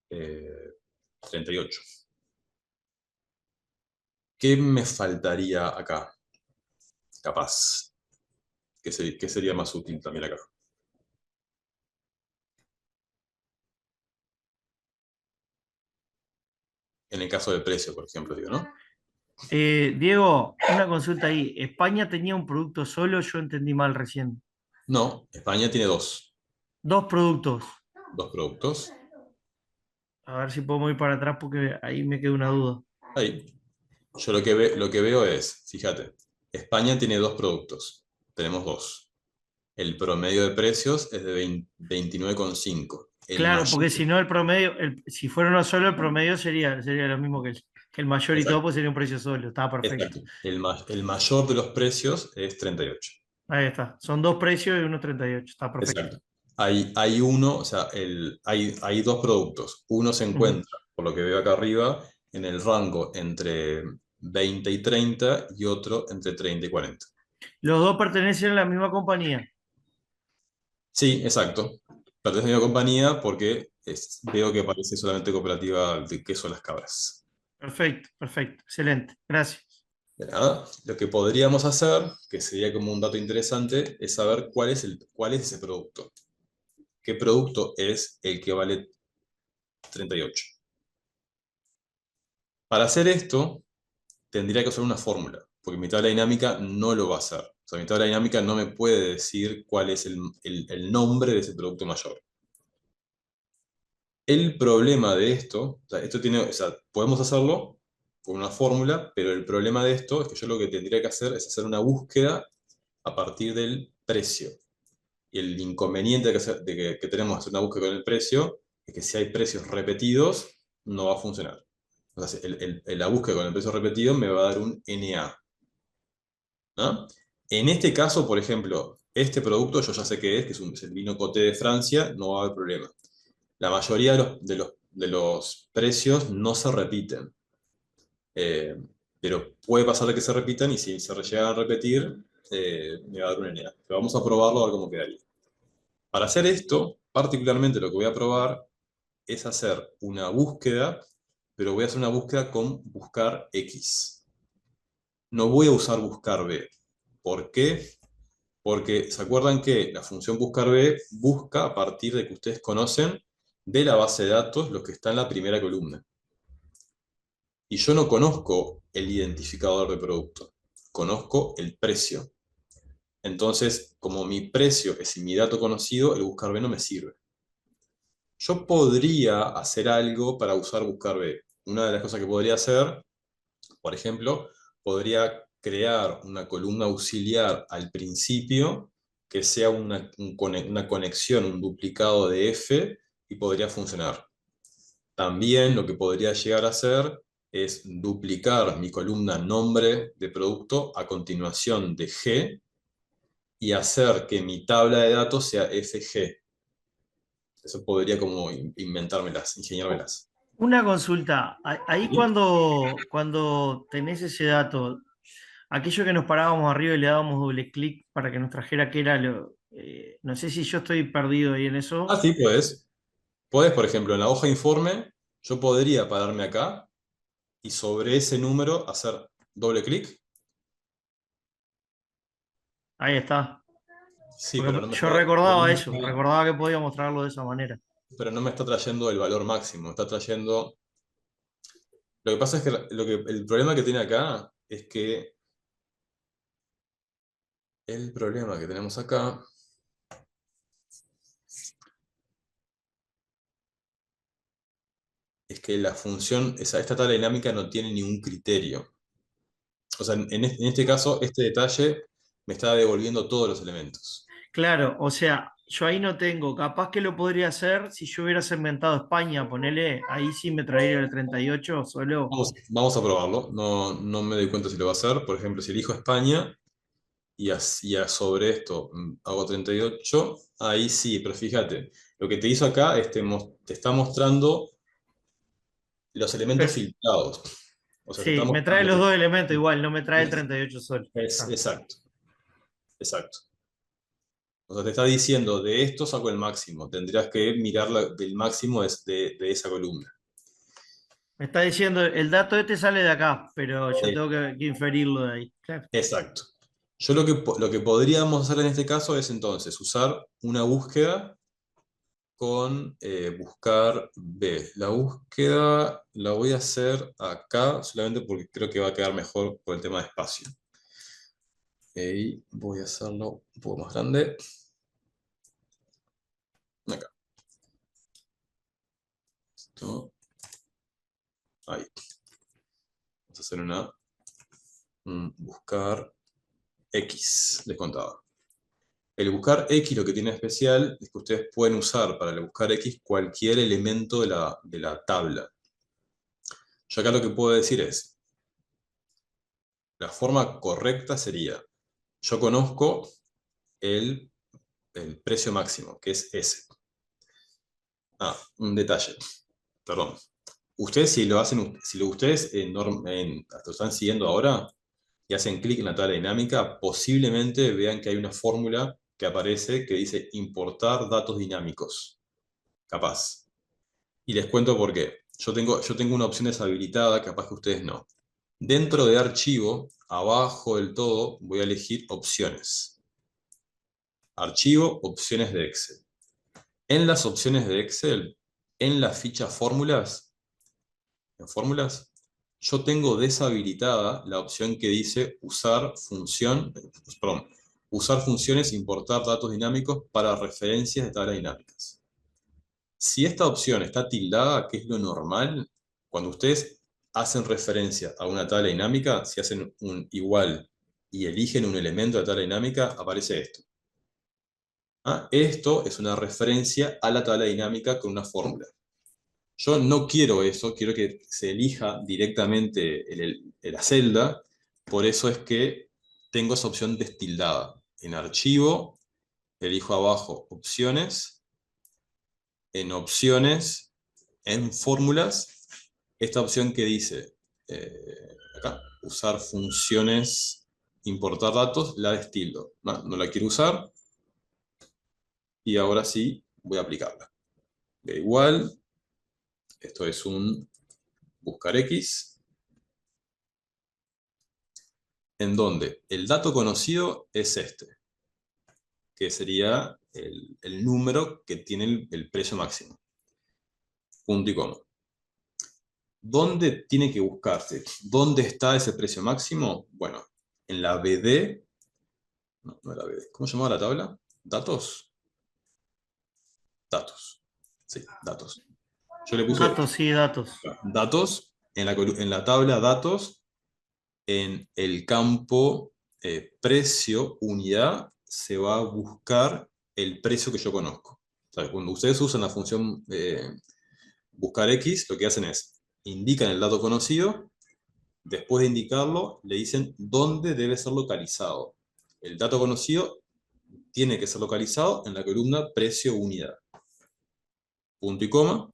38. ¿Qué me faltaría acá? Capaz. ¿Qué sería más útil también acá? En el caso del precio, por ejemplo, digo, ¿no? Diego, una consulta ahí. ¿España tenía un producto solo? Yo entendí mal recién. No, España tiene dos Dos productos. productos. A ver si podemos ir para atrás porque ahí me queda una duda. Ahí. Yo lo que veo es, fíjate, España tiene dos productos. Tenemos dos. El promedio de precios es de 29,5. El Claro, mayor. porque si no el promedio, si fuera uno solo, el promedio sería lo mismo que el mayor y todo, Exacto, pues sería un precio solo. Estaba perfecto. exacto. El mayor de los precios es 38. Ahí está. Son dos precios y uno 38. Está perfecto. Exacto. Hay uno, o sea, hay dos productos. Uno se Ujú. encuentra, por lo que veo acá arriba, en el rango entre 20 y 30 y otro entre 30 y 40. Los dos pertenecen a la misma compañía. Sí, exacto. Pertenece a mi compañía porque veo que aparece solamente cooperativa de queso Las Cabras. Perfecto, perfecto. Excelente. Gracias. De nada, lo que podríamos hacer, que sería como un dato interesante, es saber cuál es ese producto. ¿Qué producto es el que vale 38? Para hacer esto, tendría que usar una fórmula, porque mi tabla dinámica no lo va a hacer. O sea, mi tabla dinámica no me puede decir cuál es el nombre de ese producto mayor. El problema de esto, o sea, podemos hacerlo con una fórmula, pero el problema de esto es que yo lo que tendría que hacer es hacer una búsqueda a partir del precio. Y el inconveniente que tenemos de hacer una búsqueda con el precio es que si hay precios repetidos, no va a funcionar. O sea, la búsqueda con el precio repetido me va a dar un NA, ¿no? En este caso, por ejemplo, este producto yo ya sé qué es, que es el vino Coté de Francia, no va a haber problema. La mayoría de los precios no se repiten. Eh, pero puede pasar que se repitan y si se llegan a repetir, me va a dar una NA. Pero vamos a probarlo a ver cómo quedaría. Para hacer esto, particularmente lo que voy a probar es hacer una búsqueda, pero voy a hacer una búsqueda con buscar X. No voy a usar buscar B. ¿Por qué? Porque se acuerdan que la función buscar B busca a partir de que ustedes conocen de la base de datos lo que está en la primera columna. Y yo no conozco el identificador de producto, conozco el precio. Entonces, como mi precio es mi dato conocido, el buscar B no me sirve. Yo podría hacer algo para usar buscar B. Una de las cosas que podría hacer, por ejemplo, podría crear una columna auxiliar al principio que sea una conexión, un duplicado de F y podría funcionar. También lo que podría llegar a hacer es duplicar mi columna nombre de producto a continuación de G y hacer que mi tabla de datos sea FG. Eso podría como inventármelas, ingeniármelas. Una consulta, ahí ¿Sí? cuando tenés ese dato, aquello que nos parábamos arriba y le dábamos doble clic para que nos trajera qué era no sé si yo estoy perdido ahí en Ah, eso. sí, puedes. Puedes, por ejemplo, en la hoja informe, yo podría pararme acá y sobre ese número hacer doble clic. Ahí está. Sí, Porque yo recordaba eso, está, recordaba que podía mostrarlo de esa manera. pero no me está trayendo el valor máximo, me está trayendo. Lo que pasa es que el problema que tiene acá es que el problema que tenemos acá es que la función, esta tabla dinámica no tiene ningún criterio. O sea, en este caso, este detalle me está devolviendo todos los elementos. Claro, o sea, yo ahí no tengo, capaz que lo podría hacer si yo hubiera segmentado España, ponele, ahí sí me traería el 38 solo. Vamos a probarlo. No, no me doy cuenta si lo va a hacer. Por ejemplo, si elijo España sobre esto hago 38, ahí sí, pero fíjate, lo que te hizo acá es te está mostrando los elementos Pero, filtrados. O sea, te está sí, me trae mostrando los que dos elementos igual, no me trae el es, 38 solo. es Ah. exacto, exacto. O sea, te está diciendo, de esto saco el máximo. Tendrías que mirar del máximo de esa columna. Me está diciendo, el dato este sale de acá, pero yo Eh, tengo que inferirlo de ahí. Claro. exacto. Yo lo que podríamos hacer en este caso es entonces usar una búsqueda con buscar B. La búsqueda la voy a hacer acá solamente porque creo que va a quedar mejor por el tema de espacio. Y voy a hacerlo un poco más grande. Acá. Esto. Ahí. Vamos a hacer buscar X descontado. El buscar X lo que tiene especial es que ustedes pueden usar para el buscar X cualquier elemento de la tabla. Yo acá lo que puedo decir es, la forma correcta sería, yo conozco el precio máximo, que es ese. Ah, un detalle, perdón. Ustedes si lo hacen, si ustedes hasta lo están siguiendo ahora y hacen clic en la tabla dinámica, posiblemente vean que hay una fórmula que aparece que dice importar datos dinámicos. Capaz. Y les cuento por qué. Yo tengo una opción deshabilitada, capaz que ustedes no. Dentro de archivo abajo del todo voy a elegir opciones. Archivo, opciones de Excel. En las opciones de Excel, en la ficha fórmulas, en fórmulas, yo tengo deshabilitada la opción que dice usar funciones, importar datos dinámicos para referencias de tablas dinámicas. Si esta opción está tildada, que es lo normal, cuando ustedes hacen referencia a una tabla dinámica, si hacen un igual y eligen un elemento de tabla dinámica, aparece esto. Esto es una referencia a la tabla dinámica con una fórmula. Yo no quiero eso, quiero que se elija directamente la celda, por eso es que tengo esa opción destildada. En archivo, elijo abajo opciones, en opciones, en fórmulas, esta opción que dice, acá, usar funciones, importar datos, la destildo. No la quiero usar, y ahora sí voy a aplicarla. Da igual, esto es un buscar X, en donde el dato conocido es este, que sería el número que tiene el precio máximo. Punto y coma. ¿Dónde tiene que buscarse? ¿Dónde está ese precio máximo? Bueno, en la BD, no era BD, ¿cómo se llamaba la tabla? ¿Datos? Datos. Sí, datos. Yo le puse Datos, sí, datos. datos, en la tabla datos, en el campo precio unidad, se va a buscar el precio que yo conozco. O sea, cuando ustedes usan la función buscar X, lo que hacen es, indican el dato conocido, después de indicarlo, le dicen dónde debe ser localizado. El dato conocido tiene que ser localizado en la columna precio unidad. Punto y coma.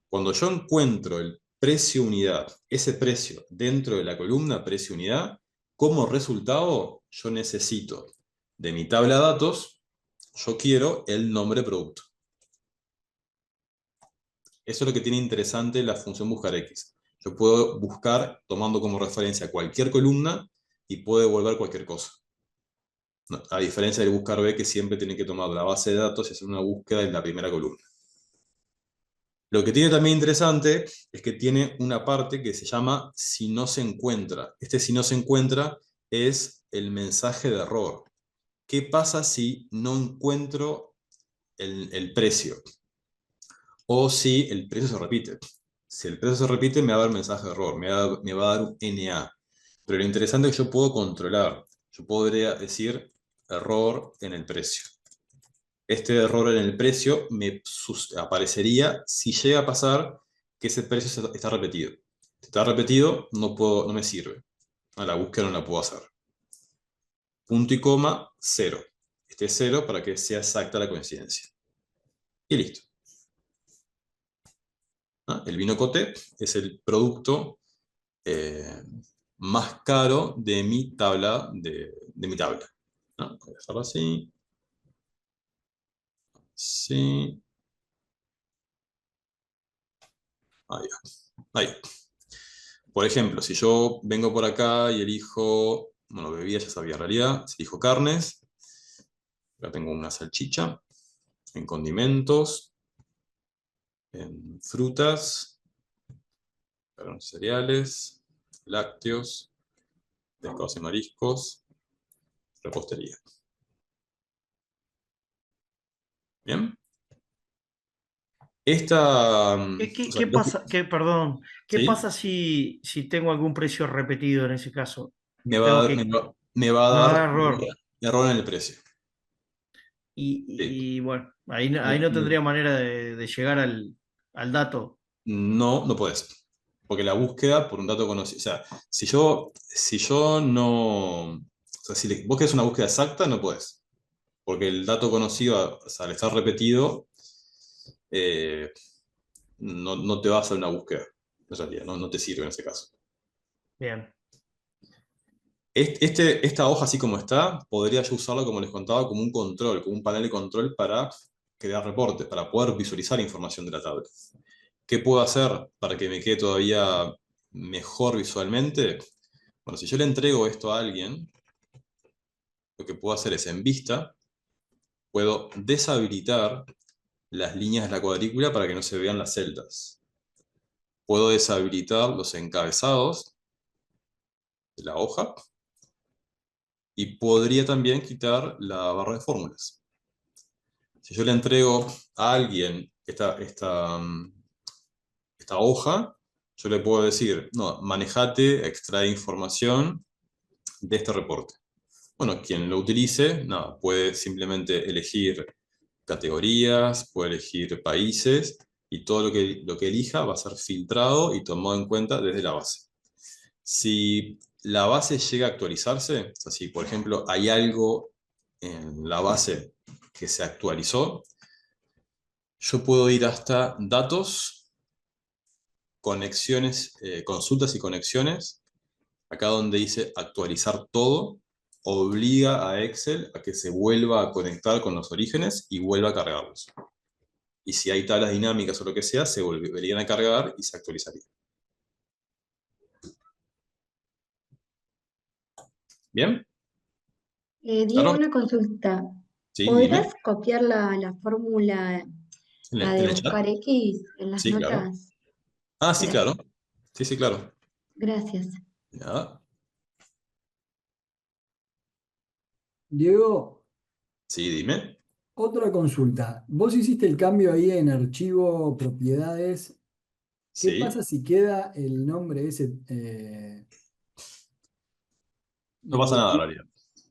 Cuando yo encuentro el precio unidad, ese precio dentro de la columna precio unidad, como resultado yo necesito de mi tabla de datos, yo quiero el nombre producto. Eso es lo que tiene interesante la función buscar X. Yo puedo buscar tomando como referencia cualquier columna y puedo devolver cualquier cosa. A diferencia del buscar B, que siempre tiene que tomar la base de datos y hacer una búsqueda en la primera columna. Lo que tiene también interesante es que tiene una parte que se llama si no se encuentra. Este si no se encuentra es el mensaje de error. ¿Qué pasa si no encuentro el precio? O si el precio se repite. Si el precio se repite, me va a dar mensaje de error, me va a dar un NA. Pero lo interesante es que yo puedo controlar. Yo podría decir error en el precio. Este error en el precio me aparecería si llega a pasar que ese precio está repetido. Si está repetido, no me sirve. A la búsqueda no la puedo hacer. Punto y coma, 0. Este es 0 para que sea exacta la coincidencia. Y listo. El vino Coté es el producto más caro de mi tabla. Voy a dejarlo así. Sí. Ahí va. Ahí. Por ejemplo, si yo vengo por acá y elijo, bueno, bebida ya sabía en realidad, si elijo carnes, acá tengo una salchicha, en condimentos, en frutas, en cereales, lácteos, pescados y mariscos, repostería. ¿Bien? Esta... ¿Qué pasa? Perdón, ¿qué ¿sí? pasa si tengo algún precio repetido en ese caso? Me va a Tengo dar, que, me va a me va a dar dar error. error en el precio. Sí. Y bueno, ahí no tendría manera de llegar al dato. No, no puedes. Porque la búsqueda por un dato conocido. O sea, si yo no. O sea, si vos querés una búsqueda exacta, no puedes. Porque el dato conocido, o sea, al estar repetido, eh, no te va a hacer una búsqueda. En realidad, no te sirve en ese caso. Bien. Esta hoja, así como está, podría yo usarla, como les contaba, como un control, como un panel de control para crear reportes, para poder visualizar información de la tabla. ¿Qué puedo hacer para que me quede todavía mejor visualmente? Bueno, si yo le entrego esto a alguien, lo que puedo hacer es en vista, puedo deshabilitar las líneas de la cuadrícula para que no se vean las celdas. Puedo deshabilitar los encabezados de la hoja y podría también quitar la barra de fórmulas. Si yo le entrego a alguien esta hoja, yo le puedo decir, no, manejate, extrae información de este reporte. Bueno, quien lo utilice, nada, puede simplemente elegir categorías, puede elegir países, y todo lo que elija va a ser filtrado y tomado en cuenta desde la base. Si la base llega a actualizarse, o sea, si por ejemplo hay algo en la base que se actualizó, yo puedo ir hasta datos, conexiones, consultas y conexiones, acá donde dice actualizar todo, obliga a Excel a que se vuelva a conectar con los orígenes y vuelva a cargarlos. Y si hay tablas dinámicas o lo que sea, se volverían a cargar y se actualizaría. ¿Bien? Diego, ¿Claro? una consulta. Sí, ¿Podrás dime. copiar la fórmula, la En de el chat? buscar X en las Sí, claro. notas? Ah, sí, Gracias. claro. Sí, sí, claro. Gracias. Ya. Diego, Sí, dime. otra consulta. Vos hiciste el cambio ahí en archivo propiedades. ¿Qué Sí. pasa si queda el nombre ese? No pasa nada, en Digo, realidad.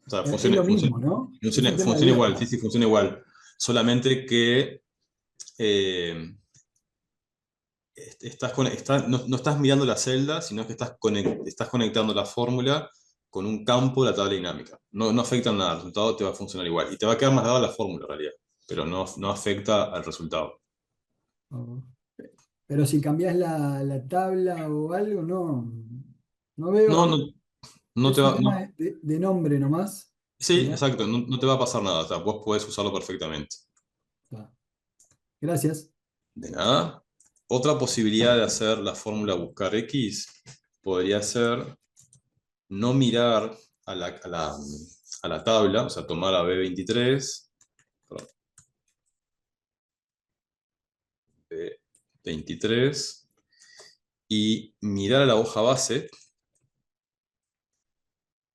O sea, es lo mismo, ¿no? Es un tema de funciona igual. Sí, letras. sí, funciona igual. Solamente que eh, no estás mirando la celda, sino que estás conectando la fórmula con un campo de la tabla dinámica. No afecta nada, el resultado te va a funcionar igual. Y te va a quedar más dada la fórmula, en realidad. Pero no afecta al resultado. Oh. Pero si cambias la tabla o algo, no veo No, ahí. no te Es un va. tema de nombre nomás. Sí, Mirá. exacto, no te va a pasar nada. O sea, vos podés usarlo perfectamente. Está. Gracias. De nada. Otra posibilidad de hacer la fórmula buscar X podría ser no mirar a la tabla, o sea, tomar a B23, perdón, B23, y mirar a la hoja base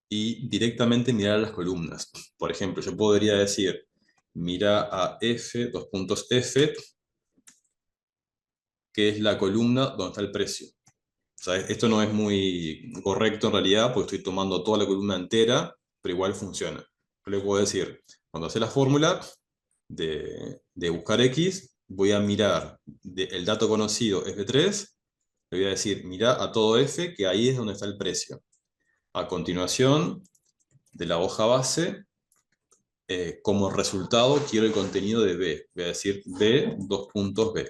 y directamente mirar a las columnas. Por ejemplo, yo podría decir, mira a F, dos puntos F, que es la columna donde está el precio. O sea, esto no es muy correcto en realidad, porque estoy tomando toda la columna entera, pero igual funciona. Yo le puedo decir, cuando hace la fórmula de buscar X, voy a mirar el dato conocido F3, le voy a decir, mira a todo F, que ahí es donde está el precio. A continuación, de la hoja base, como resultado quiero el contenido de B. Voy a decir B, dos puntos B.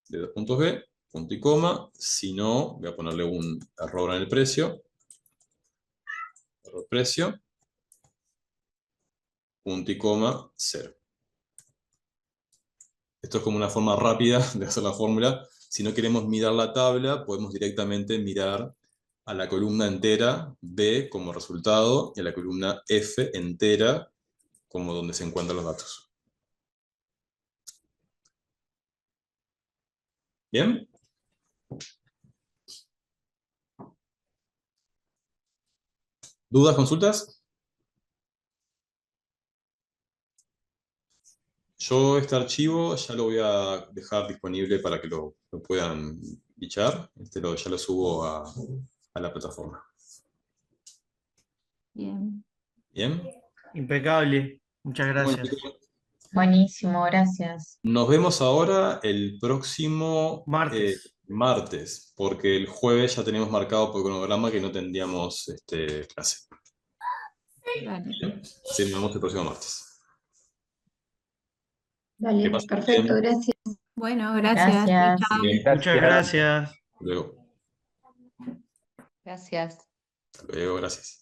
De dos puntos B, punto y coma. Si no, voy a ponerle un error en el precio. Error precio, punto y coma, 0. Esto es como una forma rápida de hacer la fórmula. Si no queremos mirar la tabla, podemos directamente mirar a la columna entera B como resultado y a la columna F entera como donde se encuentran los datos. ¿Bien? ¿Dudas, consultas? Yo este archivo ya lo voy a dejar disponible para que lo puedan bichar. Ya lo subo a la plataforma. Bien. ¿Bien? Impecable. Muchas Bueno, gracias. Buenísimo, gracias. nos vemos ahora el próximo Martes. martes, porque el jueves ya tenemos marcado por cronograma que no tendríamos clase. Dale. ¿Bien? Sí, nos vemos el próximo martes. Que Dale, pasen perfecto, bien. gracias. Bueno, gracias. Chao, chao. Bien, Muchas gracias. hasta luego. Gracias. Hasta luego, gracias.